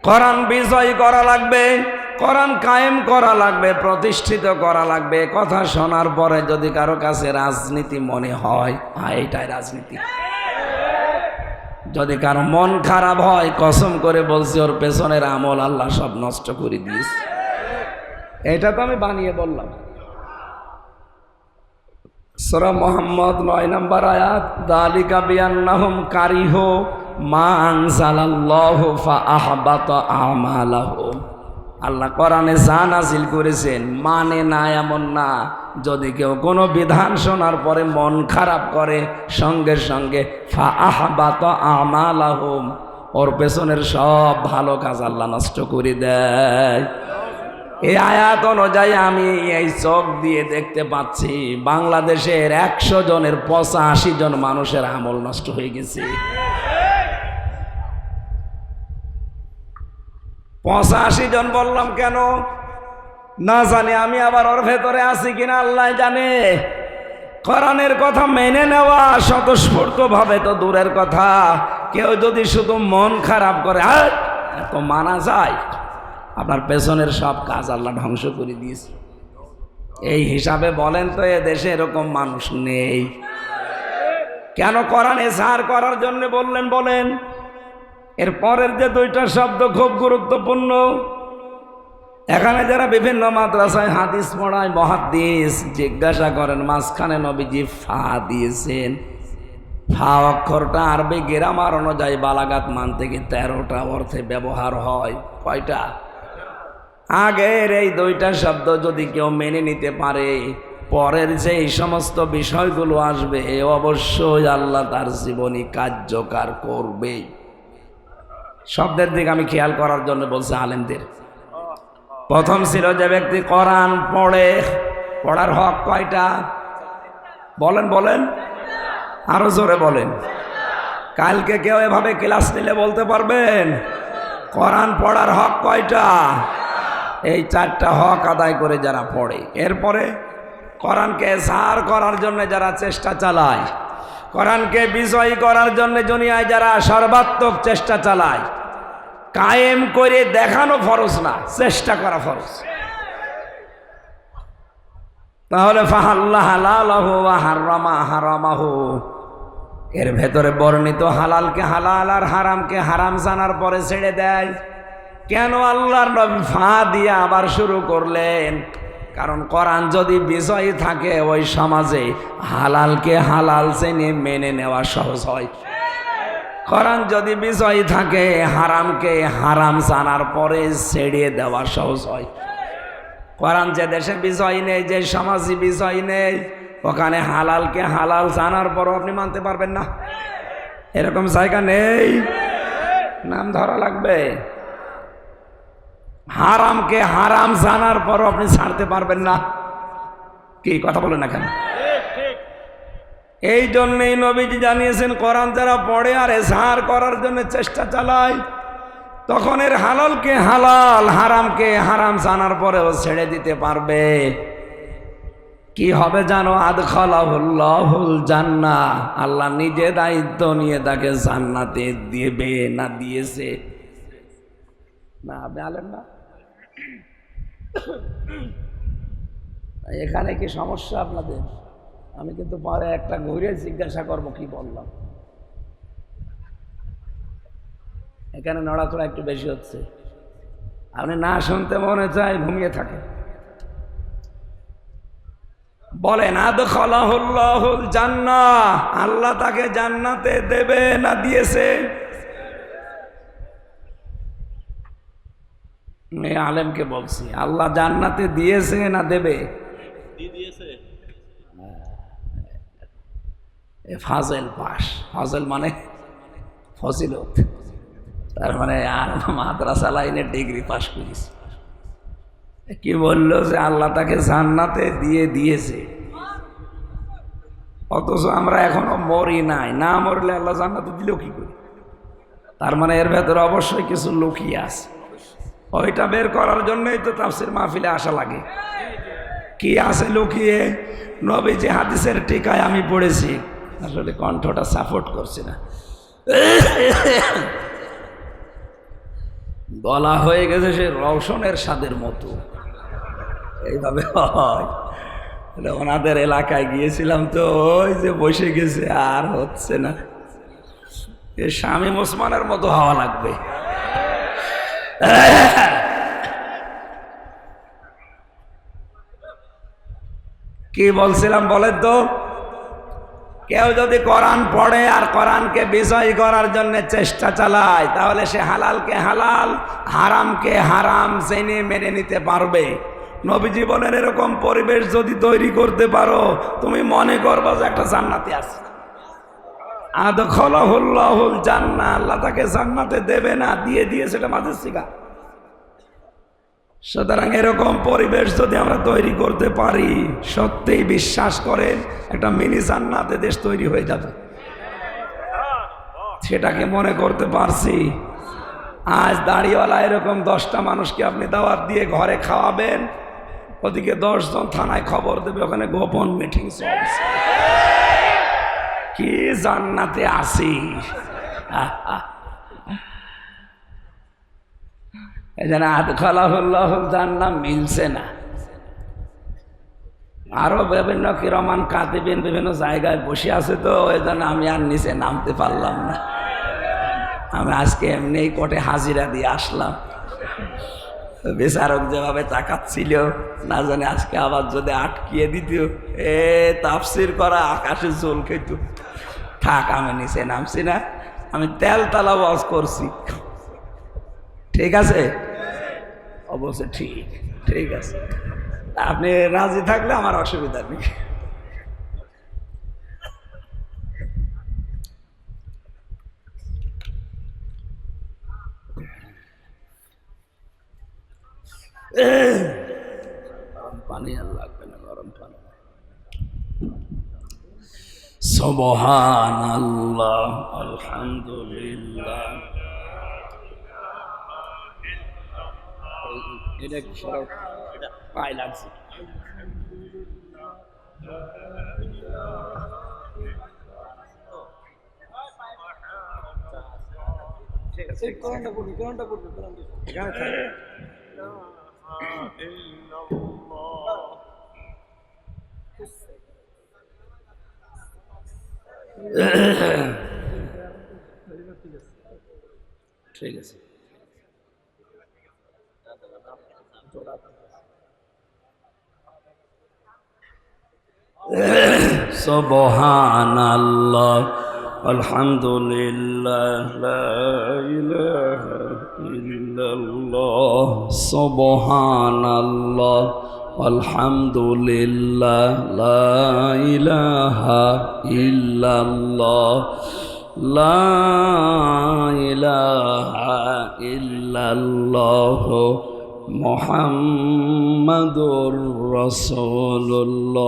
কোরআন বিজয়ী করা লাগবে, কোরআন কায়েম করা লাগবে, প্রতিষ্ঠিত করা লাগবে। কথা শোনার পরে যদি কারো কাছে রাজনীতি মনে হয়, এটাই রাজনীতি। যদি কারো মন খারাপ হয়, কসম করে বলছি ওর পেছনের আমল আল্লাহ সব নষ্ট করে দিয়েছে। এটা তো আমি বানিয়ে বললাম। সূরা মুহাম্মদ 9 নম্বর আয়াত, যালিকা বিআন্নাহুম কারিহু মা আনজালাল্লাহু ফাআহবাতা আমালাহুম। আল্লাহ কোরআনে যা নাজিল করেছেন মানে না এমন না। যদি কেউ কোনো বিধান শোনার পরে মন খারাপ করে, সঙ্গে সঙ্গে ফাআহবাতা আমালাহুম, ওর পেছনের সব ভালো কাজ আল্লাহ নষ্ট করে দেয়। এই আয়াত অনুযায়ী আমি এই চোখ দিয়ে দেখতে পাচ্ছি বাংলাদেশের 100 জনের 85 জন মানুষের আমল নষ্ট হয়ে গেছে। 85 জন বললাম কেন না জানি, আমি আবার ওর ভেতরে আছি কিনা আল্লাহ জানে। কোরআনের কথা মেনে নেওয়া স্বতঃস্ফূর্তভাবে তো দূরের কথা, কেউ যদি শুধু মন খারাপ করে, এত মানা যায়? আপনার পেছনের সব কাজ আল্লাহ ধ্বংস করে দিয়েছে। এই হিসাবে বলেন তো এ দেশে এরকম মানুষ নেই কেন? কোরআন এজহার করার জন্য বললেন, বলেন। এর পরের যে 2টা শব্দ খুব গুরুত্বপূর্ণ। এখানে যারা বিভিন্ন মাদ্রাসায় হাদিস পড়ায়, মুহাদ্দিস, জিজ্ঞাসা করেন মাঝখানে নবীজি ফা দিয়েছেন। ফা অক্ষরটা আরবি গ্রামার অনুযায়ী বালাগাত মান থেকে 13টা অর্থে ব্যবহার হয়। কয়টা? আগের এই 2টা শব্দ যদি কেউ মেনে নিতে পারে, পরের যে এই সমস্ত বিষয়গুলো আসবে অবশ্যই আল্লাহ তার জীবনী কার্যকর করবে। শব্দের দিকে আমি খেয়াল করার জন্য বলছি আলেমদের। প্রথম ছিল যে ব্যক্তি কোরআন পড়ে, পড়ার হক কয়টা? বলেন বলেন, আরো জোরে বলেন। কালকে কেউ এভাবে ক্লাস নিলে বলতে পারবেন কোরআন পড়ার হক কয়টা? এই 4টা হক আদায় করে যারা পড়ে, এরপরে কোরআনকে এজহার করার জন্য যারা চেষ্টা চালায়, কোরআনকে বিজয়ী করার জন্য দুনিয়ায় যারা সর্বাত্মক চেষ্টা চালায়, কায়েম করে দেখানো ফরজ না, চেষ্টা করা ফরজ। তাহলে ফাহাল্লা হালালাহু ওয়া হারামা হারামাহু, এর ভেতরে বর্ণিত হালালকে হালাল আর হারামকে হারাম জানার পরে ছেড়ে দেয়। কেন আল্লাহর নবী ফা দিয়ে আবার শুরু করলেন? কারণ কোরআন যদি বিজয়ী থাকে, ওই সমাজে হালালকে হালাল জেনে মেনে নেওয়া সহজ হয়। কোরআন যদি বিষয় থাকে হারামকে হারাম জানার পরে ছেড়ে দেওয়া সহজ হয়। কোরআন যে দেশে বিষয় নেই, যে সমাজে বিষয় নেই, ওখানে হালালকে হালাল জানার পরও আপনি মানতে পারবেন না। এরকম জায়গা নেই, নাম ধরা লাগবে। হারামকে হারাম জানার পরও আপনি ছাড়তে পারবেন না। কি কথা বলেন না কেন? এই জন্যই নবীজি জানিয়েছেন, কোরআন যারা পড়ে আর এজহার করার জন্য চেষ্টা চালায়, তখন এর হালালকে হালাল হারামকে হারাম জানার পরেও ছেড়ে দিতে পারবে। কি হবে জানো? আদখালাহুল্লাহুল জান্নাহ, আল্লাহ নিজে দায়িত্ব নিয়ে তাকে জান্নাতে দিবে। না দিয়েছে না? আপনি আলেন না? এখানে কি সমস্যা আপনাদের? আমি কিন্তু পরে একটা ঘুরে জিজ্ঞাসা করবো কি বললাম। এখানে নড়াচড়া একটু বেশি হচ্ছে, আপনি না শুনতে মনে চায় ঘুমিয়ে থাকে। বলেন আদখালাহুল্লাহুল জান্নাহ, আল্লাহ তাকে জান্নাতে দেবে না দিয়েছে? এই আলেমকে বলছি, আল্লাহ জান্নাতে দিয়েছে না দেবে? ফাজেল পাস, ফাজেল মানে ফজিলত, তার মানে আর মাদ্রাসা লাইনে ডিগ্রি পাস করিস। কি বললো যে আল্লাহ তাকে জান্নাতে দিয়েছে, অথচ আমরা এখনো মরি নাই। না মরলে আল্লাহ জান্নাতে দিল কি করে? তার মানে এর ভেতরে অবশ্যই কিছু লুকিয়ে আছে। ওইটা বের করার জন্যই তো তাফসীর মাহফিলে আসা লাগে। কি আছে লুকিয়ে? নবীজি হাদিসের টিকায় আমি পড়েছি, আসলে কণ্ঠটা সাপোর্ট করছে না, গলা হয়ে গেছে সে রওশনের স্বাদের মতো, এইভাবে হয়। ওনাদের এলাকায় গিয়েছিলাম তো, ওই যে বসে গেছে, আর হচ্ছে না। এ শামীম ওসমানের মতো হওয়া লাগবে। কি বলছিলাম বলেন তো? কেউ যদি কোরআন পড়ে আর কোরআনকে বিজয় করার জন্য চেষ্টা চালায়, তাহলে সে হালালকে হালাল হারামকে হারাম জেনে মেনে নিতে পারবে। নবীজি বলেন, এরকম পরিবেশ যদি তৈরি করতে পারো, তুমি মনে করবা যে একটা জান্নাতে আছে। আদখালাহুল্লাহুল জান্নাহ, আল্লাহ তাকে জান্নাতে দেবে না দিয়েছে, এটা মাঝে শিখা। সুতরাং এরকম পরিবেশ যদি আমরা তৈরি করতে পারি, সত্যিই বিশ্বাস করেন একটা মিনি জান্নাতে দেশ তৈরি হয়ে যাবে। সেটাকে মনে করতে পারছি। আজ দাড়িওয়ালা এরকম 10টা মানুষকে আপনি দাওয়াত দিয়ে ঘরে খাওয়াবেন, ওদিকে 10 জন থানায় খবর দেবে, ওখানে গোপন মিটিং চলছে, কি জান্নাতে আসি। এই জন্য আদখালাহুল্লাহুল জান্নাহ মিলছে না। আরো বিভিন্ন কিরমান কাতিবিন বিভিন্ন জায়গায় বসে আছে, তো এই জন্য আমি আর নিচে নামতে পারলাম না। আমি আজকে এমনি কোর্টে হাজিরা দিয়ে আসলাম। বিচারক যেভাবে তাকাচ্ছিল, না জানে আজকে আবার যদি আটকিয়ে দিত, তাফসির করা আকাশে জল খেত। থাক, আমি নিচে নামছি না, আমি তেলতলা ওয়াজ করছি। ঠিক আছে? অবশ্যই ঠিক আছে, আপনি রাজি থাকলে আমার অসুবিধা নেই। গরম পানি আর লাগবে না, গরম পানি। সুবহানাল্লাহ, আলহামদুলিল্লাহ। এটা কি সরব পায় লাগছে? ঠিক আছে, কোরআনটা পড়বি, এখানে থাকে। ঠিক আছে, সুবহানাল্লাহ, আলহামদুলিল্লাহ, লা ইলাহা ইল্লাল্লাহ, সুবহানাল্লাহ, আলহামদুলিল্লাহ, লা ইলাহা ইল্লাল্লাহ, লা ইলাহা ইল্লাল্লাহ, মুহাম্মাদুর রাসূলুল্লাহ।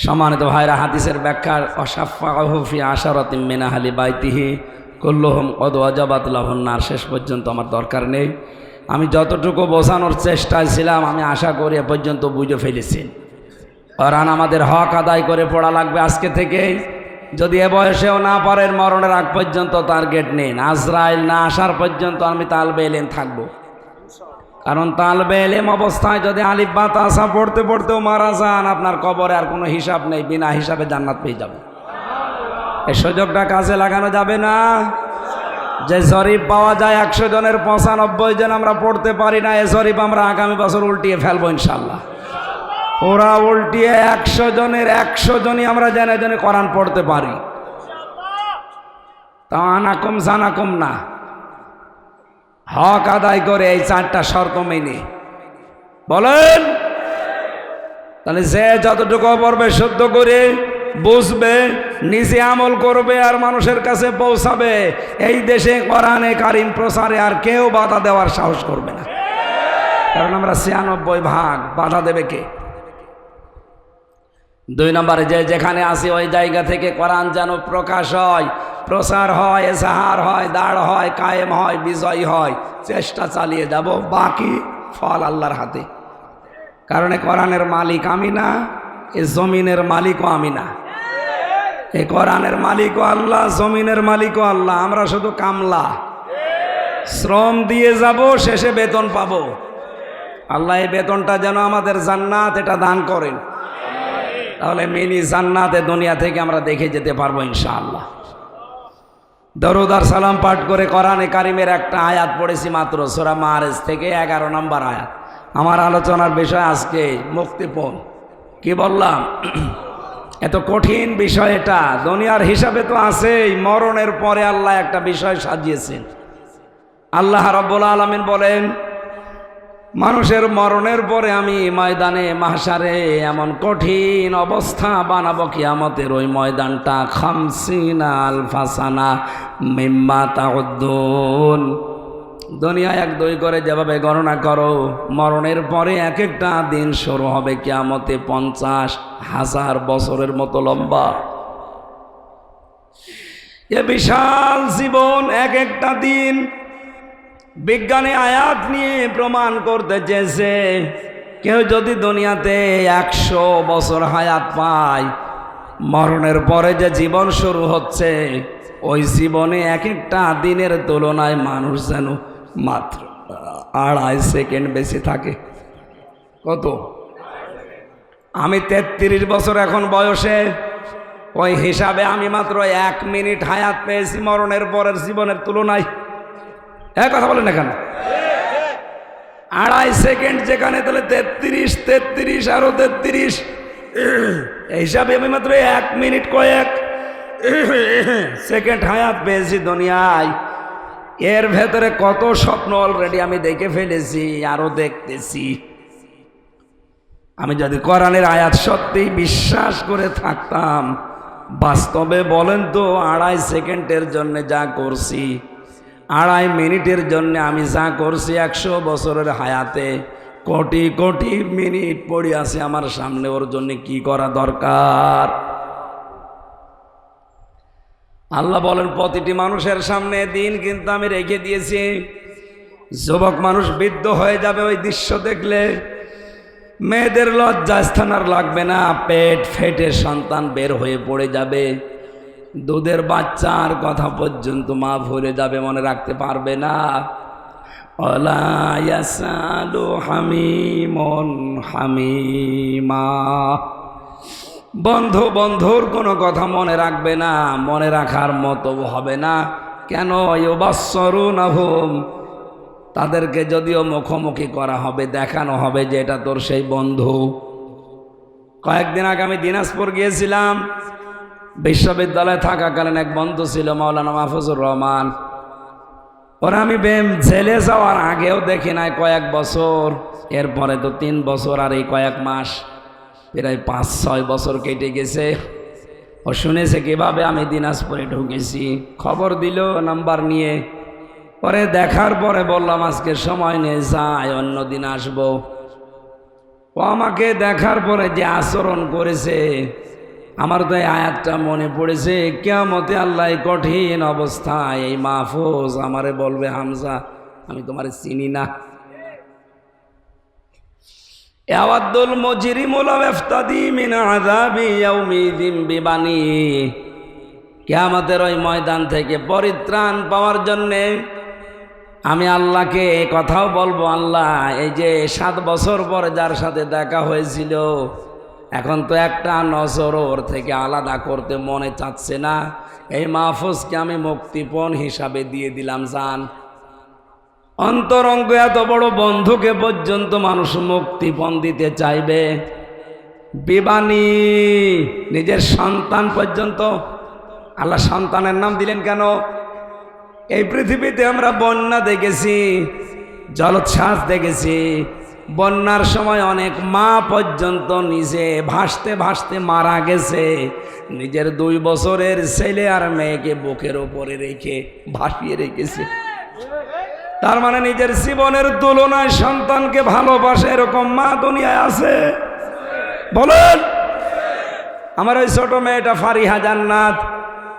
সম্মানিত ভাইরা, হাদিসের ব্যাখ্যার অসাফাহু ফি আশারাতিন মিন আহলি বাইতিহি কুল্লুহুম কদ ওয়াজাবাত লাহুন নার শেষ পর্যন্ত আমার দরকার নেই। আমি যতটুকু বোঝানোর চেষ্টায় ছিলাম আমি আশা করি এ পর্যন্ত বুঝে ফেলেছি। কারণ আমাদের হক আদায় করে পড়া লাগবে আজকে থেকেই। যদি এ বয়সেও না পারেন, মরণের আগ পর্যন্ত টার্গেট নিন। আজরাইল না আসার পর্যন্ত আমি তালবে এলেম থাকবো। কারণ তালবে এলেম অবস্থায় যদি আলিফ বা তাসা পড়তে পড়তেও মারা যান, আপনার কবরে আর কোনো হিসাব নেই, বিনা হিসাবে জান্নাত পেয়ে যাবে। এই সুযোগটা কাজে লাগানো যাবে না? যে জরিপ পাওয়া যায় 100 জনের 95 জন আমরা পড়তে পারি না, এ জরিপ আমরা আগামী বছর উল্টিয়ে ফেলবো ইনশাল্লাহ। ওরা উল্টিয়ে 100 জনের 100 জনই আমরা জেনে জেনে কোরআন পড়তে পারি। তা আনাকুম জানাকুম না, হক আদায় করে এই 4টা শর্ত মেনে বলেন। তাহলে যে যতটুকু পড়বে শুদ্ধ করে বুঝবে, নিজে আমল করবে আর মানুষের কাছে পৌঁছাবে, এই দেশে কোরআনে কারিম প্রচারে আর কেউ বাধা দেওয়ার সাহস করবে না। কারণ আমরা 96 বাধা দেবে কে? 2 নম্বরে যেখানে আসি ওই জায়গা থেকে কোরআন যেন প্রকাশ হয়, প্রচার হয়, এজাহার হয়, দাঁড় হয়, কায়েম হয়, বিজয় হয়। চেষ্টা চালিয়ে যাব, বাকি ফল আল্লাহর হাতে। কারণ কোরআনের মালিক আমি না, এ জমিনের মালিকও আমি না। এই কোরআনের মালিকও আল্লাহ, জমিনের মালিকও আল্লাহ। আমরা শুধু কামলা, শ্রম দিয়ে যাব, শেষে বেতন পাবো। আল্লাহ এই বেতনটা যেন আমাদের জান্নাত এটা দান করেন। তাহলে মিনি জান্নাতে দুনিয়া থেকে আমরা দেখে যেতে পারবো ইনশাআল্লাহ। দরুদ আর সালাম পাঠ করে কোরআনে কারিমের একটা আয়াত পড়েছি মাত্র, সূরা মাআরিজ থেকে 11 নম্বর আয়াত। আমার আলোচনার বিষয় আজকে মুক্তিপণ। কি বললাম? এত কঠিন বিষয় এটা। দুনিয়ার হিসাবে তো আছেই, মরণের পরে আল্লাহ একটা বিষয় সাজিয়েছেন। আল্লাহ রাব্বুল আলামিন বলেন, মানুষের মরণের পরে আমি ময়দানে মাহশারে এমন কঠিন অবস্থা বানাবো, কিয়ামতের ওই ময়দানটা 50 আলফা সানা মিম্মা তাউদ্দুন। দুনিয়া 1 2 করে যেভাবে গণনা করো, মরণের পরে এক একটা দিন শুরু হবে কিয়ামতে 50,000 বছরের মতো লম্বা। এ বিশাল জীবন, এক একটা দিন। বিজ্ঞানী আয়াত নিয়ে প্রমাণ করতে চেয়েছে, কেউ যদি দুনিয়াতে 100 বছর হায়াত পায়, মরণের পরে যে জীবন শুরু হচ্ছে, ওই জীবনে এক একটা দিনের তুলনায় মানুষ যেন মাত্র 2.5 সেকেন্ড বেশি থাকে। কত? আমি 33 বছর এখন বয়সে, ওই হিসাবে আমি মাত্র 1 মিনিট হায়াত পেয়েছি মরণের পরের জীবনের তুলনায়। কথা বলেন না কেন? 2.5 সেকেন্ড যেখানে, তাহলে 33 আরো 33, এই হিসাবে আমি মাত্র 1 মিনিট কয়েক সেকেন্ড হায়াত পেয়েছি দুনিয়ায়। এর ভেতরে কত স্বপ্ন অলরেডি আমি দেখে ফেলেছি, আরো দেখতেছি। আমি যদি কোরআনের আয়াত সত্যি বিশ্বাস করে থাকতাম, বাস্তবে বলেন তো 2.5 সেকেন্ডের জন্য যা করছি, 2.5 মিনিটের জন্য আমি যা করছি, 100 বছরের হায়াতে কোটি কোটি মিনিট পড়ে আছে আমার সামনে। ওর জন্য কি করা দরকার? আল্লাহ বলেন, প্রতিটি মানুষের সামনে দিন কিন্তু আমি রেখে দিয়েছি। যুবক মানুষ বৃদ্ধ হয়ে যাবে ওই দৃশ্য দেখলে। মেয়েদের লজ্জাস্থান আর লাগবে না, পেট ফেটে সন্তান বের হয়ে পড়ে যাবে। দুধের বাচ্চার কথা পর্যন্ত মা ভুলে যাবে, মনে রাখতে পারবে না। ওয়ালা ইয়াসালু হামিমুন হামিমা। বন্ধু বন্ধুর কোনো কথা মনে রাখবে না, মনে রাখার মতো হবে না। কেন? ইউবাসসিরুনাহুম, তাদেরকে যদিও মুখোমুখি করা হবে, দেখানো হবে যে এটা তোর সেই বন্ধু। কয়েকদিন আগে আমি দিনাজপুর গিয়েছিলাম। বিশ্ববিদ্যালয়ে থাকাকালীন এক বন্ধু ছিল মাওলানা মাহফুজুর রহমান। ওরা আমি জেলে যাওয়ার আগেও দেখি নাই কয়েক বছর, এরপরে তো 3 বছর আর এই কয়েক মাস, প্রায় 5-6 বছর কেটে গেছে। ও শুনেছে কিভাবে আমি দিনাজপুরে ঢুকেছি, খবর দিল নাম্বার নিয়ে। পরে দেখার পরে বললাম আজকে সময় নেই, যাই অন্য দিন আসবো। ও আমাকে দেখার পরে যে আচরণ করেছে, আমার তো এই আয়াতটা মনে পড়েছে, কিয়ামতে আল্লাহ কঠিন অবস্থায় এই মাহফুজ আমারে বলবে, হামজা আমি তোমারে চিনি না। ইয়াওয়াদুল মুজরিমু লাউ ইফতাদি মিন আযাবি ইয়াউমিযিন বিবানি। কিয়ামতের ওই ময়দান থেকে পরিত্রাণ পাওয়ার জন্যে আমি আল্লাহকে এই কথাও বলবো, আল্লাহ এই যে 7 বছর পরে যার সাথে দেখা হয়েছিল, এখন তো একটা নজর ওর থেকে আলাদা করতে মনে চাচ্ছে না, এই মাহফুজকে আমি মুক্তিপণ হিসাবে দিয়ে দিলাম জান। অন্তরঙ্গ এত বড় বন্ধুকে পর্যন্ত মানুষ মুক্তিপণ দিতে চাইবে, বিবানী নিজের সন্তান পর্যন্ত। আল্লাহ সন্তানের নাম দিলেন কেন? এই পৃথিবীতে আমরা বন্যা দেখেছি, জলোচ্ছ্বাস দেখেছি। বন্যার সময় অনেক মা পর্যন্ত নিজে ভাসতে ভাসতে মারা গেছে, নিজের 2 বছরের ছেলে আর মেয়েকে বুকের ওপরে রেখে ভাসিয়ে রেখেছে। তার মানে নিজের জীবনের তুলনায় সন্তানকে ভালোবাসে এরকম মা দুনিয়ায় আছে? বলেন। আমার ওই ছোট মেয়েটা ফারিহা জান্নাত,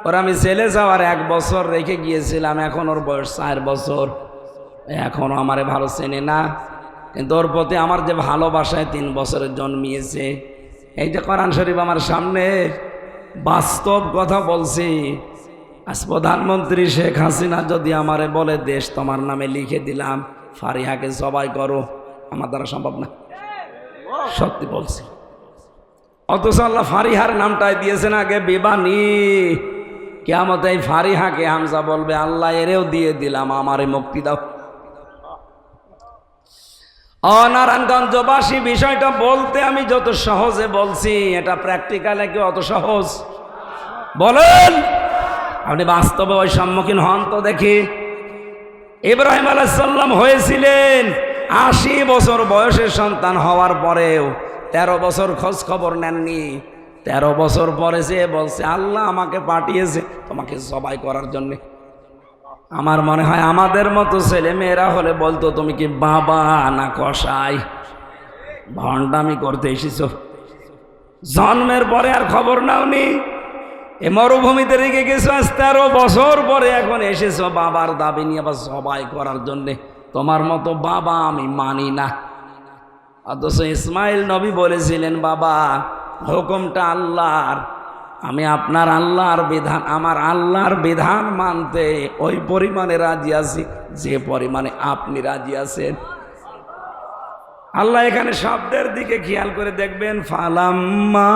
ওর আমি ছেলে যাওয়ার 1 বছর রেখে গিয়েছিলাম, এখন ওর বয়স 4 বছর। এখনও আমারে ভালো চেনে না, কিন্তু ওর প্রতি আমার যে ভালোবাসায় 3 বছরে জন্মিয়েছে। এই যে কোরআন শরীফ আমার সামনে, বাস্তব কথা বলছি। আজ প্রধানমন্ত্রী শেখ হাসিনা যদি আমারে বলে দেশ তোমার নামে লিখে দিলাম, ফারিহাকে জবাই করো, আমার দ্বারা সম্ভব না, সত্যি বলছি। অথচ আল্লাহ ফারিহার নামটাই দিয়েছেন আগে বিবানী। কিয়ামতে এই ফারিহাকে হামজা বলবে, আল্লাহ এরেও দিয়ে দিলাম, আমারে মুক্তি দাও। নারায়ণগঞ্জবাসী বিষয়টা বলতে আমি যত সহজে বলছি, এটা প্র্যাকটিক্যালে কি অত সহজ? বলেন। আপনি বাস্তবে ওই সম্মুখীন হন তো দেখি। ইব্রাহিম আলাইহিস সালাম হয়েছিলেন 80 বছর বয়সের সন্তান হওয়ার পরেও 13 বছর খোঁজ খবর নেননি। 13 বছর পরে সে বলছে, আল্লাহ আমাকে পাঠিয়েছে তোমাকে জবাই করার জন্যে। আমার মনে হয় আমাদের মতো ছেলে মেয়েরা হলে বলতো, তুমি কি বাবা না কসাই, ভণ্ডামি করতে এসেছো? জন্মের পরে আর খবর নাওনি, এ মরুভূমিতে রেখে গেছো, আজ 13 বছর পরে এখন এসেছো বাবার দাবি নিয়ে আবার জবাই করার জন্যে। তোমার মতো বাবা আমি মানি না। অথচ ইসমাইল নবী বলেছিলেন, বাবা হুকুমটা আল্লাহর, আমি আপনার আল্লাহর বিধান, আমার আল্লাহর বিধান মানতে ওই পরিমাণে রাজি আছি যে পরিমাণে আপনি রাজি আছেন। আল্লাহ এখানে শব্দের দিকে খেয়াল করে দেখবেন, ফালাম্মা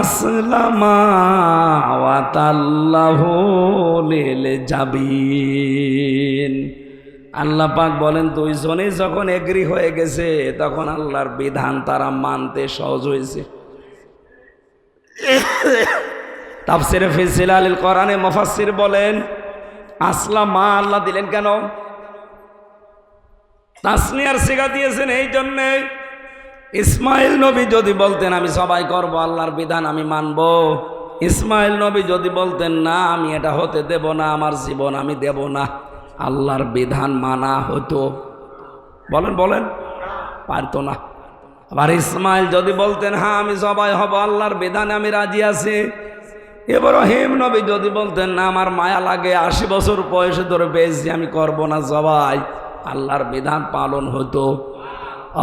আসলামা ওয়া তাল্লাহু লিল জাবিন। আল্লাহ পাক বলেন, 2 জনে যখন এগ্রি হয়ে গেছে, তখন আল্লাহর বিধান তারা মানতে সহজ হয়েছে। তাফসিরে ফি জিলালিল কোরআনে মুফাসসির বলেন, আসলামা আল্লাহ দিলেন কেন? তাসনিয়ার সিগা দিয়েছেন এই জন্যে, ইসমাইল নবী যদি বলতেন আমি সবাই করব, আল্লাহর বিধান আমি মানব, ইসমাইল নবী যদি বলতেন না আমি এটা হতে দেব না, আমার জীবন আমি দেব না, আল্লাহর বিধান মানা হতো? বলেন বলেন, পারতো না। আবার ইসমাইল যদি বলতেন হ্যাঁ আমি সবাই হব, আল্লাহর বিধানে আমি রাজি আছি, ইব্রাহিম নবী যদি বলতেন না আমার মায়া লাগে, 80 বছর বয়সে ধরে পেয়েছি আমি করব না সবাই, আল্লাহর বিধান পালন হতো।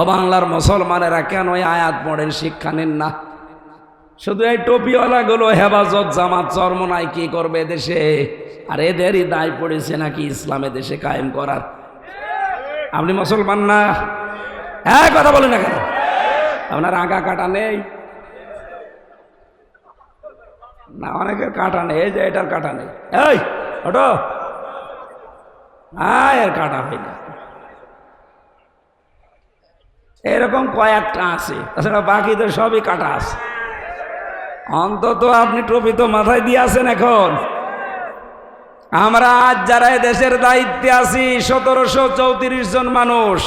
বাংলার মুসলমানেরা কেন এই আয়াত পড়েন, শিক্ষা নেন না? শুধু এই টুপিওয়ালাগুলো হেফাজত জামাত চরমনায় কি করবে দেশে, আর এদেরই দায় পড়েছে নাকি ইসলামে দেশে কায়েম করার। আপনি মুসলমান না? হ্যাঁ কথা বলেন না কেন? আপনার আগা কাটা নেই না? অনেকের কাটা নেই, এই যে এটার কাটা নেই, এই ওটো এর কাটা হয় না, এরকম কয়েকটা আছে, তাছাড়া বাকি তো সবই কাটা আছে। অন্তত আপনি টুপি তো মাথায় দিয়ে আছেন এখন। আমরা আজ যারা দেশের দায়িত্বে আছি 1734 জন মানুষ,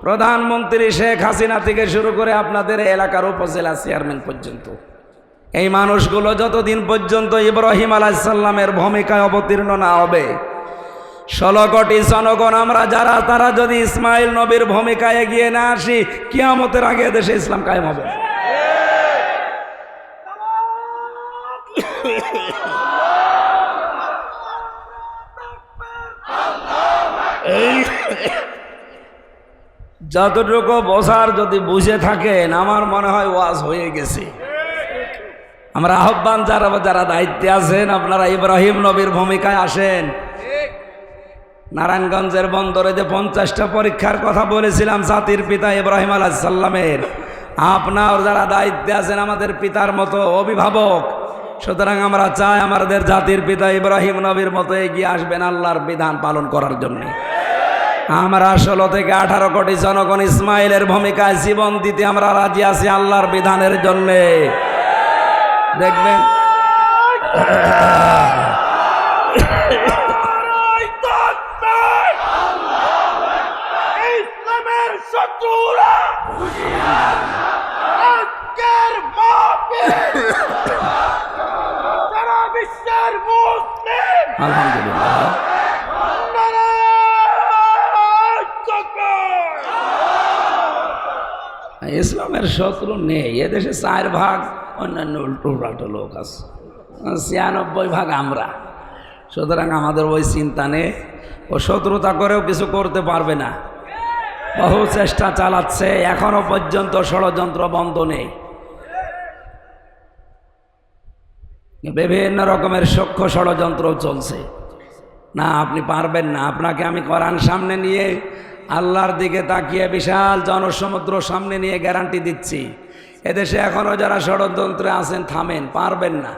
প্রধানমন্ত্রী শেখ হাসিনা থেকে শুরু করে আপনাদের এলাকার উপজেলা চেয়ারম্যান পর্যন্ত, এই মানুষগুলো যতদিন পর্যন্ত ইব্রাহিম আলাইহিস সালামের ভূমিকায় অবতীর্ণ না হবে, 16 কোটি জনগণ আমরা যারা, তারা যদি ইসমাইল নবীর ভূমিকায় এগিয়ে না আসি, কিয়ামতের আগে দেশে ইসলাম কায়েম হবে না। যতটুকু বোঝার যদি বুঝে থাকেন, আমার মনে হয় ওয়াজ হয়ে গেছে। আমরা আহ্বান যারা যারা দায়িত্বে আছেন, আপনারা ইব্রাহিম নবীর ভূমিকায় আসেন। নারায়ণগঞ্জের বন্দরে যে 50টা পরীক্ষার কথা বলেছিলাম জাতির পিতা ইব্রাহিম আলাইহিস সালামের, আপনার যারা দায়িত্বে আছেন আমাদের পিতার মতো অভিভাবক, সুতরাং আমরা চাই আমাদের জাতির পিতা ইব্রাহিম নবীর মতো এগিয়ে আসবেন আল্লাহর বিধান পালন করার জন্য। আমরা 16 থেকে 18 কোটি জনগণ ইসমাইলের ভূমিকায় জীবন দিতে আমরা রাজি আছি আল্লাহর বিধানের জন্য। দেখবেন ইসলামের শত্রুরা আজকের মাহফিল সারা বিশ্বের মুসলিম আলহামদুলিল্লাহ ইসলামের শত্রু নেই এদেশে। 4 ভাগ অন্যান্য উল্টো লোক আছে, 96 ভাগ আমরা। সুতরাং আমাদের ওই চিন্তা নেই, ও শত্রুতা করেও কিছু করতে পারবে না। বহু চেষ্টা চালাচ্ছে, এখনো পর্যন্ত ষড়যন্ত্র বন্ধ নেই। বিভিন্ন রকমের সূক্ষ্ম ষড়যন্ত্র চলছে। না, আপনি পারবেন না। আপনাকে আমি কোরআন সামনে নিয়ে, আল্লাহর দিকে তাকিয়ে বিশাল জনসমুদ্র সামনে নিয়ে গ্যারান্টি দিচ্ছি, এদেশে এখনো যারা ষড়যন্ত্রে আছেন থামেন, পারবেন না।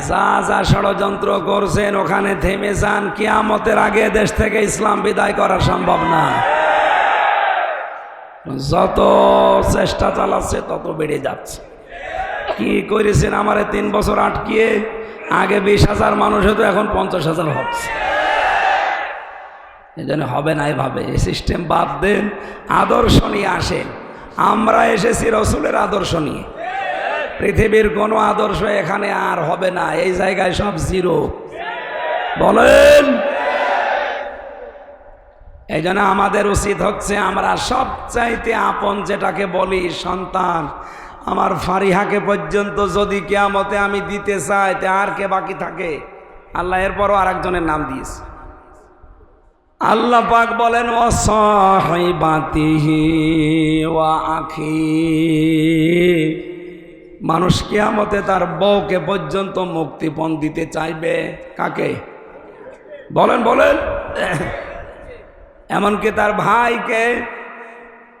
যা যা ষড়যন্ত্র করছেন ওখানে থেমে যান, কিয়ামতের আগে দেশ থেকে ইসলাম বিদায় করা সম্ভব না। যত চেষ্টা চালাচ্ছে তত বেড়ে যাচ্ছে। কি করেছেন আমারে 3 বছর আটকিয়ে? আগে 20,000 মানুষ হতো, এখন 50,000 হচ্ছে। এই জন্য হবে না এভাবে, এই সিস্টেম বাদ দেন, আদর্শ নিয়ে আসেন। আমরা এসেছি রসুলের আদর্শ নিয়ে। পৃথিবীর কোনো আদর্শ এখানে আর হবে না, এই জায়গায় সব জিরো। বলেন, এই জন্য আমাদের উচিত হচ্ছে, আমরা সবচাইতে আপন যেটাকে বলি সন্তান, আমার ফারিহাকে পর্যন্ত যদি কিয়ামতে আমি দিতে চাই, তে আর কে বাকি থাকে? আল্লাহ এরপরও আরেকজনের নাম দিয়েছে। আল্লাহ পাক বলেন, ওয়া সাহিবাতিহি ওয়া আখি। মানুষ কিয়ামতে তার বউকে পর্যন্ত মুক্তিপণ দিতে চাইবে। কাকে? বলেন বলেন। এমনকি তার ভাইকে,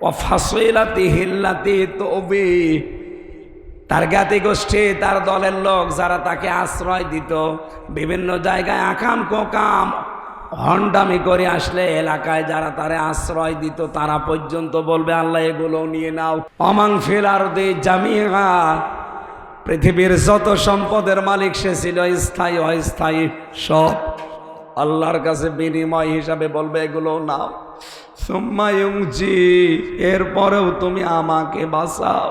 ও ফাসিলাতিহিল্লাতি তুবি, তার জ্ঞাতি গোষ্ঠী, তার দলের লোক যারা তাকে আশ্রয় দিত, বিভিন্ন জায়গায় আকাম কোকাম হন্ডামি করে আসলে এলাকায় যারা তারে আশ্রয় দিত, তারা পর্যন্ত বলবে আল্লাহ এগুলো নিয়ে নাও। অমাং ফিল আরদি জামিআ, পৃথিবীর যত সম্পদের মালিক সে ছিল, স্থায়ী অস্থায়ী সব আল্লাহর কাছে বিনিময় হিসাবে বলবে এগুলো নাও। সুম্মা ইউনজি, এরপরেও তুমি আমাকে বাঁচাও।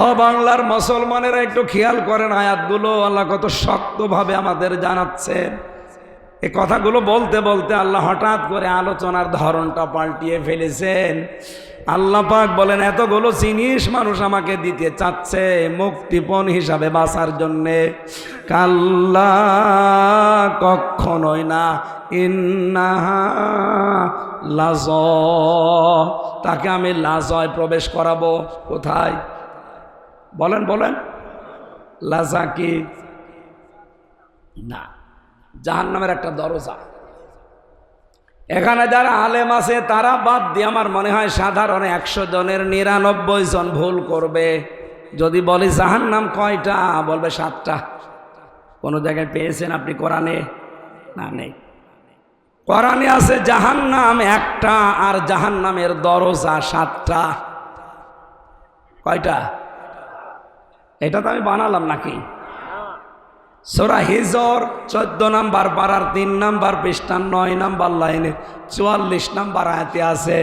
ও বাংলার মুসলমানেরা একটু খেয়াল করেন আয়াতগুলো, আল্লাহ কত শক্তভাবে আমাদের জানাচ্ছেন। এই কথাগুলো বলতে বলতে আল্লাহ হঠাৎ করে আলোচনার ধরনটা পাল্টিয়ে ফেলেছেন। আল্লাহ পাক বলেন, এতগুলো জিনিস মানুষ আমাকে দিতে চাচ্ছে মুক্তিপণ হিসাবে বাঁচার জন্যে। কাল্লা, কখনোই না। ইন্নাহা লাজ, তাকে আমি লাজয় প্রবেশ করাবো। কোথায়? বলেন বলেন। লাজা কি? না, জাহান্নামের একটা দরজা। এখানে যারা আলেম আছে তারা বাদ দিয়ে আমার মনে হয় সাধারণ 100 জনের 99 জন ভুল করবে। যদি বলি জাহান্নাম কয়টা, বলবে 7টা। কোন জায়গায় পেয়েছেন আপনি কোরআনে? না, নেই। কোরআনে আছে জাহান্নাম একটা, আর জাহান্নামের দরজা 7টা। কয়টা? এটা তো আমি বানালাম নাকি? সূরা হিজর 14 নাম্বার পারার 3 নাম্বার পৃষ্ঠার 9 নাম্বার লাইনে 44 নাম্বার আয়াতে আছে,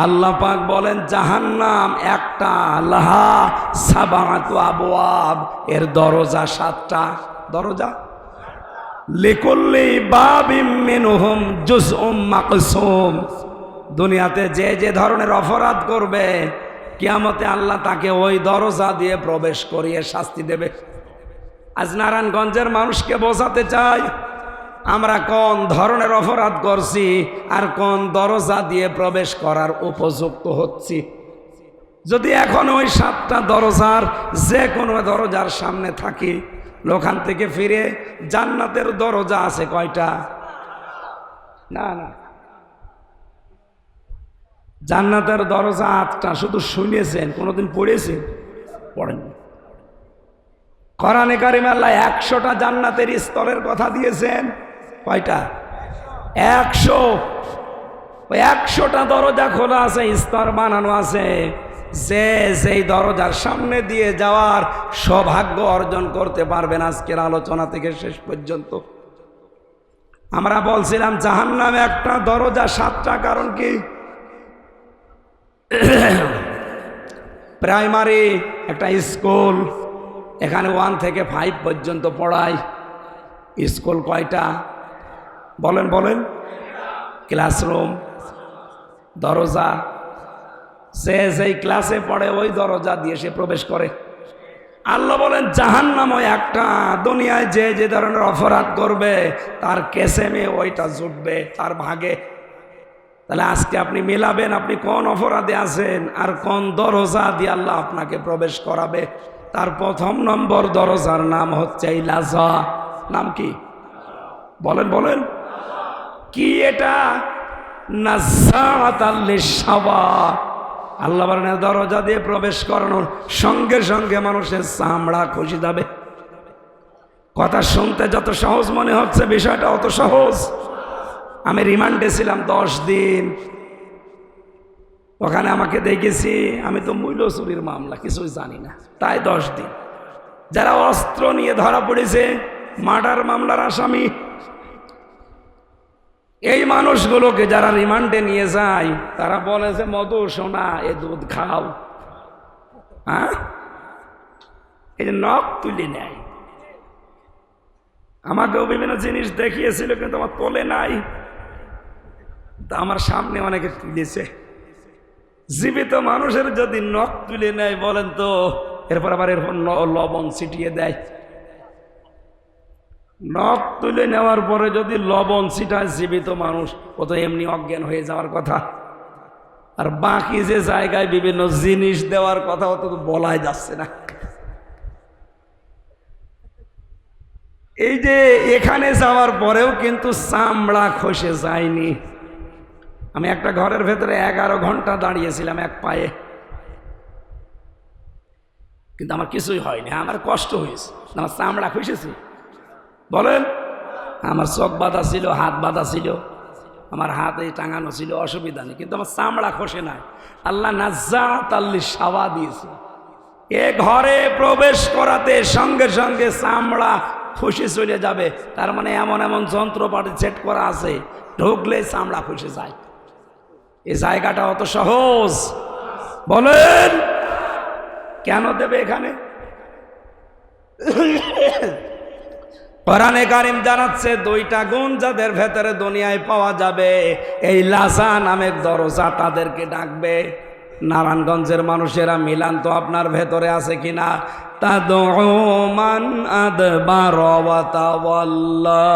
আল্লাহ পাক বলেন জাহান্নাম একটা, লাহা সাবাতু আবওয়াব, এর দরজা 7টা। দরজা লিকুল্লি বাবিম মিনহুম জুজউম মাকসুম। দুনিয়াতে যে যে ধরনের অপরাধ করবে, কিয়ামতে আল্লাহ তাকে ওই দরজা দিয়ে প্রবেশ করিয়ে শাস্তি দেবে। আজ নারায়ণগঞ্জের মানুষকে বোঝাতে চাই আমরা কোন ধরনের অপরাধ করছি আর কোন দরজা দিয়ে প্রবেশ করার উপযুক্ত হচ্ছি। যদি এখন ওই 7টা দরজার যে কোনো দরজার সামনে থাকি, ওখান থেকে ফিরে জান্নাতের দরজা আছে কয়টা? না না, জান্নাতের দরজা 8টা। শুধু শুনেছেন, কোনোদিন পড়েছেন? পড়েননি। কোরআনে কারিমে আল্লাহ 100টা জান্নাতের স্তরের কথা দিয়েছেন। কয়টা? 100। ওই 100টা দরজা খোলা আছে, স্তর বানানো আছে। যে যেই দরজার সামনে দিয়ে যাওয়ার সৌভাগ্য অর্জন করতে পারবেন আজকের আলোচনা থেকে শেষ পর্যন্ত। আমরা বলছিলাম জাহান্নামে একটা দরজা 7টা। কারণ কি? প্রাইমারি একটা স্কুল, এখানে 1 থেকে 5 পর্যন্ত পড়ায়। স্কুল কয়টা? বলেন বলেন। ক্লাসরুম, দরজা, যে যেই ক্লাসে পড়ে ওই দরজা দিয়ে সে প্রবেশ করে। আল্লাহ বলেন জাহান্নাম ওই একটা। দুনিয়ায় যে যে ধরনের অপরাধ করবে তার কেসেমে ওইটা জুটবে, তার ভাগে। তাহলে আজকে আপনি মেলাবেন আপনি কোন অপরাধে আছেন আর কোন দরজা দিয়ে আল্লাহ আপনাকে প্রবেশ করাবে। তার 1 নম্বর দরজার নাম হচ্ছে এই লাজা। নাম কি? বলেন বলেন। কি এটা? নাযাআতাল লিশাওয়া। আল্লাহ বলেন দরজা দিয়ে প্রবেশ করানোর সঙ্গে সঙ্গে মানুষের চামড়া খসে যাবে। কথা শুনতে যত সহজ মনে হচ্ছে, বিষয়টা অত সহজ। আমি রিমান্ডে ছিলাম 10 দিন। ওখানে আমাকে দেখেছি, আমি তো মূল্য চুরির মামলা কিছুই জানি না, তাই 10 দিন। যারা অস্ত্র নিয়ে ধরা পড়েছে, মার্ডার মামলার আসামি, এই মানুষগুলোকে যারা রিমান্ডে নিয়ে যায় তারা বলে যে মধু সোনা এ দুধ খাও। হ্যাঁ, এই যে নখ তুলে নেয়। আমাকেও বিভিন্ন জিনিস দেখিয়েছিল, কিন্তু আমার তোলে নাই। তা আমার সামনে অনেকে তুলেছে। জীবিত মানুষের যদি নখ তুলে নেয় বলেন তো, এরপর আবার এরপর লবণ ছিটিয়ে দেয়। নখ তুলে নেওয়ার পরে যদি লবণ ছিটায় জীবিত মানুষ, ও তো এমনি অজ্ঞান হয়ে যাওয়ার কথা। আর বাকি যে জায়গায় বিভিন্ন জিনিস দেওয়ার কথা, অত তো বলাই যাচ্ছে না। এই যে এখানে যাওয়ার পরেও কিন্তু চামড়া খসে যায়নি। আমি একটা ঘরের ভেতরে 11 ঘন্টা দাঁড়িয়েছিলাম এক পায়ে, কিন্তু আমার কিছুই হয়নি। আমার কষ্ট হয়েছে, আমার চামড়া খসেছে। বলেন, আমার চোখ বাঁধা ছিল, হাত বাঁধা ছিল, আমার হাতে টাঙানো ছিল, অসুবিধা নেই, কিন্তু আমার চামড়া খসে নাই। আল্লাহ নাযাআতাল লিশাওয়া দিয়েছে। এ ঘরে প্রবেশ করাতে সঙ্গে সঙ্গে চামড়া খসে চলে যাবে। তার মানে এমন এমন যন্ত্রপাতি সেট করা আছে, ঢুকলে চামড়া খসে যায়। এই জায়গাটা অত সহজ? বলেন, কেন দেবে এখানে? কোরআনে কারিম জানাচ্ছে 2টা গুণ যাদের ভেতরে দুনিয়ায় পাওয়া যাবে, এই লাজা নামের দরজা তাদেরকে ডাকবে। নারায়ণগঞ্জের মানুষেরা মিলান তো আপনার ভেতরে আছে কিনা? তাদউ মান আদবার ওয়া তাওয়াল্লা।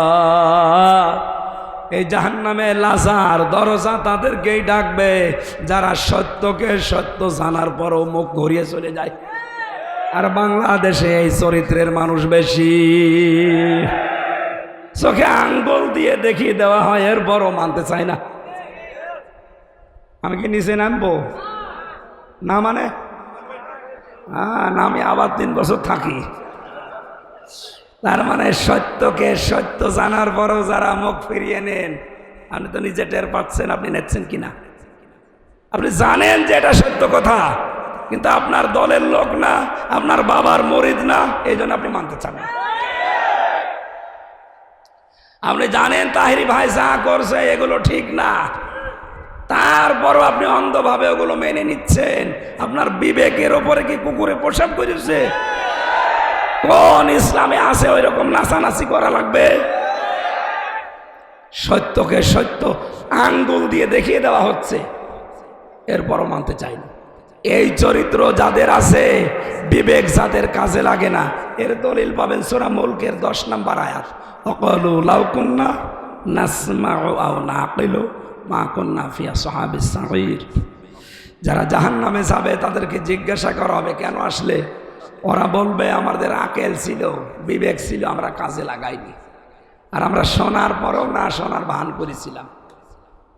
এই জাহান্নামে লাজার দরজা তাদেরকেই ডাকবে যারা সত্যকে সত্য জানার পরও মুখ ঘুরিয়ে চলে যায়। আর বাংলাদেশে এই চরিত্রের মানুষ বেশি। চোখে আঙ্গুল দিয়ে দেখিয়ে দেওয়া হয়, এর বড় মানতে চায় না। আমি কি নিচে নামবো না? মানে আমি আবার 3 বছর থাকি। তার মানে সত্যকে সত্য জানার পরও যারা মুখ ফিরিয়ে নেন, আপনি তো নিজে টের পাচ্ছেন আপনি নেচ্ছেন কিনা। আপনি জানেন যে এটা সত্য কথা, কিন্তু আপনার দলের লোক না, আপনার বাবার মরিদ না, এই জন্য আপনি মানতে চান না। আপনি জানেন তাহিরি ভাই যা করছে এগুলো ঠিক না, তারপরও আপনি অন্ধভাবে ওগুলো মেনে নিচ্ছেন। আপনার বিবেকের ওপরে কি কুকুরে প্রসাব করেছে? কোন ইসলামে আছে ওই রকম নাচানাচি করা লাগবে? সত্যকে সত্য আঙ্গুল দিয়ে দেখিয়ে দেওয়া হচ্ছে, এরপরও মানতে চাই না। এই চরিত্র যাদের আছে, বিবেক যাদের কাজে লাগে না, এর দলিল পাবেন সূরা মুলকের 10 নম্বর আয়াত, ওয়াকালু লাউ কুন্না নাসমাউ আও নাকিলু মা কুন্না ফি আসহাবিস সাঈর। যারা জাহান্নামে যাবে তাদেরকে জিজ্ঞাসা করা হবে কেন আসলে? ওরা বলবে আমাদের আকেল ছিল, বিবেক ছিল, আমরা কাজে লাগাইনি। আর আমরা শোনার পরেও না শোনার ভান করেছিলাম।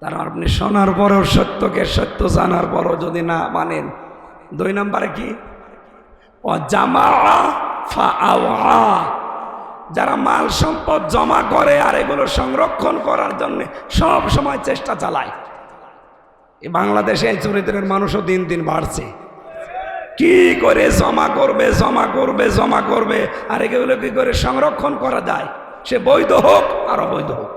তারা আপনি শোনার পরেও সত্যকে সত্য জানার পরও যদি না মানেন, 2 নম্বরে কি? ও জামা ফাআওয়া, যারা মাল সম্পদ জমা করে আর এগুলো সংরক্ষণ করার জন্য সব সময় চেষ্টা চালায়। এই বাংলাদেশে এই চরিত্রের মানুষও দিন দিন বাড়ছে। কি করে জমা করবে জমা করবে জমা করবে, আর এগুলো কি করে সংরক্ষণ করা যায়, সে বৈধ হোক আর অবৈধ হোক।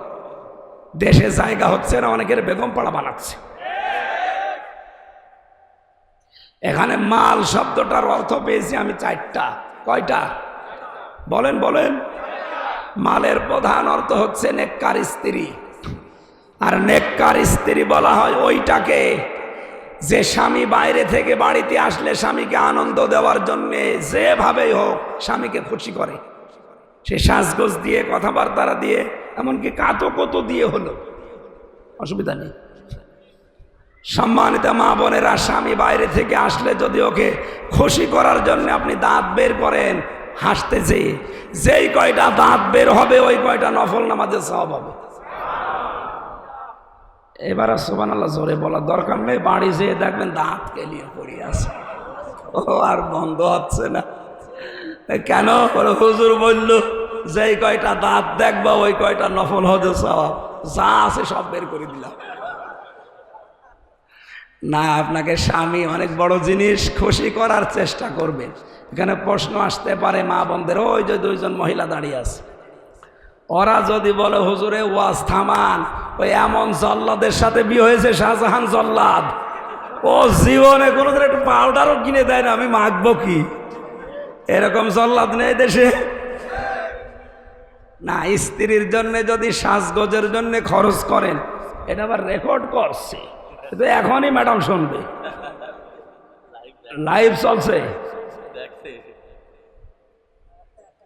দেশে জায়গা হচ্ছে না, অনেকের বেগম পাড়া বানাচ্ছে। এখানে মাল শব্দটার অর্থ পেয়েছি আমি 4টা। কয়টা বলেন বলেন? মালের প্রধান অর্থ হচ্ছে নেককার স্ত্রী। আর নেককার স্ত্রী বলা হয় ওইটাকে যে স্বামী বাইরে থেকে বাড়িতে আসলে স্বামীকে আনন্দ দেওয়ার জন্য যেভাবেই হোক স্বামীকে খুশি করে। সে সাজগোজ দিয়ে, কথাবার্তা দিয়ে, এমনকি কাতকত দিয়ে হলো, অসুবিধা নেই। সম্মানিত মা বোনেরা, স্বামী বাইরে থেকে আসলে যদি ওকে খুশি করার জন্য আপনি দাঁত বের করেন হাসতে যেয়ে, যেই কয়টা দাঁত বের হবে ওই কয়টা নফল নামাজের সওয়াব হবে। এবার সুবহানাল্লাহ জোরে বলার দরকার নেই, বাড়ি যেয়ে দেখবেন দাঁত কেলিয়ে পড়ে আছে, ও আর বন্ধ হচ্ছে না। কেন? হুজুর বলল যেই কয়টা দাঁত দেখবা ওই কয়টা নফল হজের সওয়াব, যা আছে সব বের করে দিলাম। না, আপনাকে স্বামী অনেক বড় জিনিস, খুশি করার চেষ্টা করবেন। এখানে প্রশ্ন আসতে পারে মা বোনদের, ওই যে 2 জন মহিলা দাঁড়িয়ে আছে, ওরা যদি বলে হুজুরে ওয়াজ থামান, ওই এমন জল্লাদের সাথে বিয়ে হয়েছে, শাহজাহান জল্লাদ, ও জীবনে কোনোদিন একটু পাউডারও কিনে দেয় না, আমি মাখবো কি? এরকম জল্লাদ নেই দেশে। না, স্ত্রীর জন্য যদি সাজগোজের জন্য খরচ করেন, এটা আবার রেকর্ড করছে, কিন্তু এখনই ম্যাডাম শুনবে, লাইভ চলছে।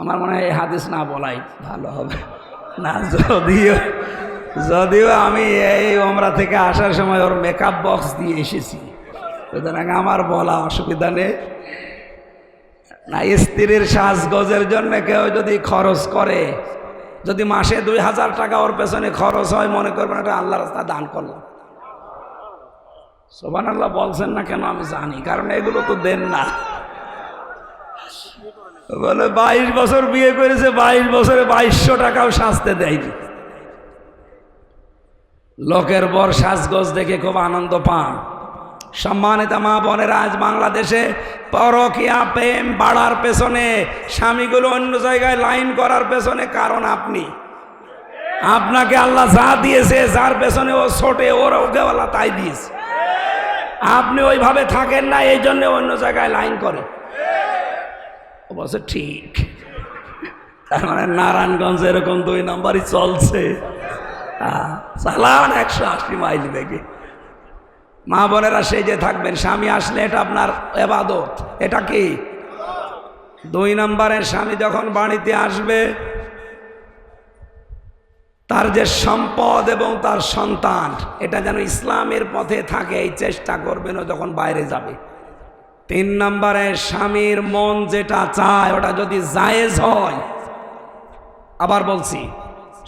আমার মনে হয় এই হাদিস না বলাই ভালো হবে না, যদিও আমি এই ওমরা থেকে আসার সময় ওর মেকআপ বক্স দিয়ে এসেছি, সুতরাং আমার বলা অসুবিধা নেই। না, স্ত্রীর সাজগোজের জন্য কেউ যদি খরচ করে, যদি মাসে 2000 টাকা ওর পেছনে খরচ হয়, মনে করবেন এটা আল্লাহর রাস্তায় দান করলাম। সুবহানাল্লাহ বলছেন না কেন আমি জানি, কারণ এগুলো তো দেন না। বলে 22 বছর বিয়ে করেছে, 22 বছরে 2200 টাকাও সাজতে দেয়নি। লোকের বর সাজগোজ দেখে খুব আনন্দ পান। সম্মানিত মা বোনেরা, আজ বাংলাদেশে পরকীয়া প্রেম বাড়ার পেছনে, স্বামীগুলো অন্য জায়গায় লাইন করার পেছনে কারণ আপনি। আপনাকে আল্লাহ যা দিয়েছে, যার পেছনে ও ছোটে, ওর ওকেওয়ালা তাই দিয়েছে। আপনি ওইভাবে থাকেন না, এই জন্য অন্য জায়গায় লাইন করে। বলছে ঠিক, তার মানে নারায়ণগঞ্জ এরকম 2 নম্বরই চলছে, চালান 180 মাইল বেগে। মা বোনেরা সেই যে থাকবেন, স্বামী আসলে এটা আপনার ইবাদত। এটা কি? 2 নম্বরের স্বামী যখন বাড়িতে আসবে, তার যে সম্পদ এবং তার সন্তান, এটা যেন ইসলামের পথে থাকে, এই চেষ্টা করবেন ও যখন বাইরে যাবে। 3 নম্বরে স্বামীর মন যেটা চায় ওটা যদি জায়েজ হয়, আবার বলছি,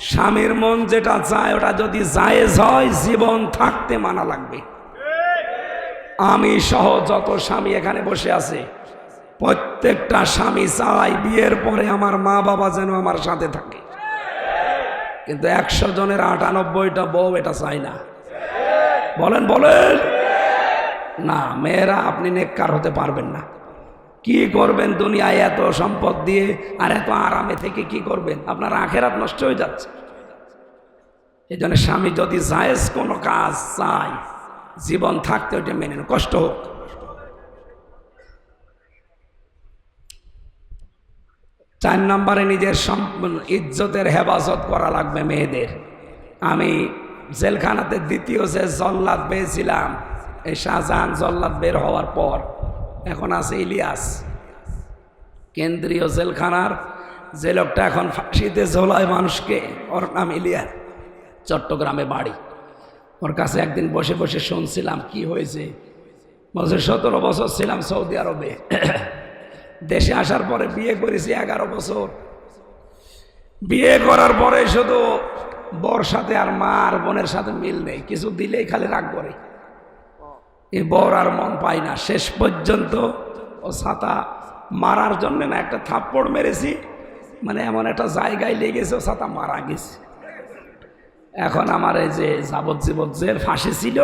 স্বামীর মন যেটা চায় ওটা যদি জায়েজ হয়, জীবন থাকতে মানা লাগবে। আমি সহ যত স্বামী এখানে বসে আছে, প্রত্যেকটা স্বামী চায় বিয়ের পরে আমার মা বাবা যেন আমার সাথে থাকে, কিন্তু 100 জনের 98টা বউ এটা চায় না। বলেন বলেন, না, মেয়েরা আপনি নেককার হতে পারবেন না। কি করবেন দুনিয়ায় এত সম্পদ দিয়ে আর এত আরামে থেকে কি করবেন? আপনার আখেরাত নষ্ট হয়ে যাচ্ছে। এই জন্য স্বামী যদি জায়েজ কোনো কাজ চায়, জীবন থাকতে ওইটা মেনে নেন, কষ্ট হোক। চার নম্বরে নিজের ইজ্জতের হেফাজত করা লাগবে মেয়েদের। আমি জেলখানাতে দ্বিতীয় যে জল্লাদ পেয়েছিলাম, এই শাহজাহান জল্লাদ বের হওয়ার পর এখন আছে ইলিয়াস, কেন্দ্রীয় জেলখানার যে লোকটা এখন ফাঁসিতে ঝোলায় মানুষকে, ওর নাম ইলিয়াস, চট্টগ্রামে বাড়ি। ওর কাছে একদিন বসে বসে শুনছিলাম কি হয়েছে। বছর 17 বছর ছিলাম সৌদি আরবে, দেশে আসার পরে বিয়ে করেছি 11 বছর। বিয়ে করার পরে শুধু বর সাথে আর মা আর বোনের সাথে মিল নেই, কিছু দিলেই খালি রাগ করে। এই বর আর মন পাই না। শেষ পর্যন্ত ও ছাতা মারার জন্য না একটা থাপ্পড় মেরেছি, মানে এমন একটা জায়গায় লেগেছে ও ছাতা মারা গেছে। এখন আমার এই যে যাবজ্জীবন জেল, ফাঁসি ছিল,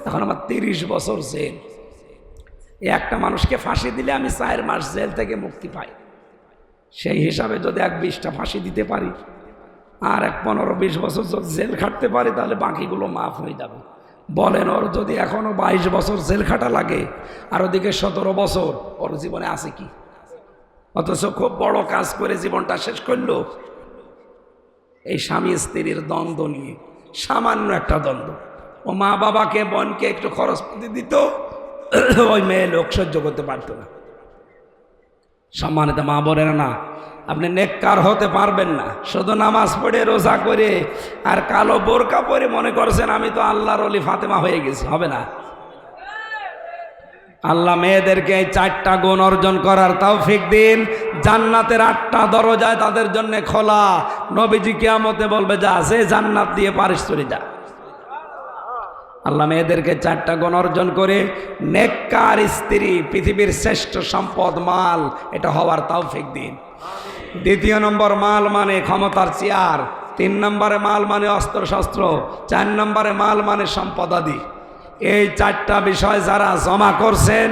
এখন আমার 30 বছর জেল। একটা মানুষকে ফাঁসি দিলে আমি 4 মাস জেল থেকে মুক্তি পাই। সেই হিসাবে যদি 20টা ফাঁসি দিতে পারি আর 15-20 বছর যদি জেল খাটতে পারি, তাহলে বাকিগুলো মাফ হয়ে যাবে। বলেন, ওর যদি এখনো 22 বছর জেল খাটা লাগে আর ওদিকে 17 বছর, ওর জীবনে আছে কি? অথচ খুব বড় কাজ করে জীবনটা শেষ করলো এই স্বামী স্ত্রীর দ্বন্দ্ব নিয়ে। সামান্য একটা দ্বন্দ্ব, ও মা বাবাকে বোনকে একটু খরচপাতি দিত, ওই মেয়ে লোক সহ্য করতে পারতো না। সম্মানিত মা বোনেরা, না, আপনি নেককার হতে পারবেন না শুধু নামাজ পড়ে রোজা করে আর কালো বোরকা পরে মনে করছেন আমি তো আল্লাহর ওলি ফাতেমা হয়ে গেছি, হবে না। আল্লাহ মেয়েদেরকে এই 4টা গুণ অর্জন করার তৌফিক দিন। জান্নাতের 8টা দরজায় তাদের জন্য খোলা। নবীজি কিয়ামতে বলবে, যা সে জান্নাত দিয়ে পারিস চলে যা। আল্লাহ মেয়েদেরকে 4টা গুণ অর্জন করে নেককার স্ত্রী, পৃথিবীর শ্রেষ্ঠ সম্পদ মাল, এটা হওয়ার তৌফিক দিন। দ্বিতীয় নম্বর, মাল মানে ক্ষমতার চেয়ার। 3 নম্বরে মাল মানে অস্ত্রশস্ত্র। 4 নম্বরে মাল মানে সম্পদাদি। এই 4টা বিষয় যারা জমা করছেন,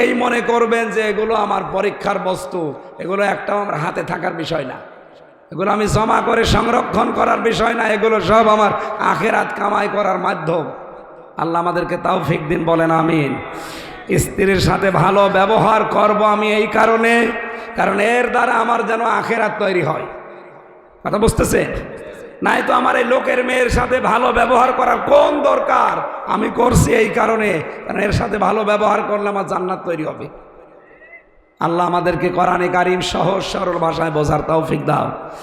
এই মনে করবেন যে এগুলো আমার পরীক্ষার বস্তু, এগুলো একটাও আমার হাতে থাকার বিষয় না, এগুলো আমি জমা করে সংরক্ষণ করার বিষয় না, এগুলো সব আমার আখেরাত কামাই করার মাধ্যম। আল্লাহ আমাদেরকে তৌফিক দিন, বলেন আমিন। স্ত্রীর সাথে ভালো ব্যবহার করব আমি এই কারণে, কারণ এর দ্বারা আমার যেন আখেরাত তৈরি হয়। কথা বুঝতেছেন? নাই তো আমার এই লোকের মেয়ের সাথে ভালো ব্যবহার করার কোন দরকার? আমি করছি এই কারণে, কারণ এর সাথে ভালো ব্যবহার করলে আমার জান্নাত তৈরি হবে। আল্লাহ আমাদেরকে কোরআনে কারীম সহজ সরল ভাষায় বোঝার তৌফিক দাও।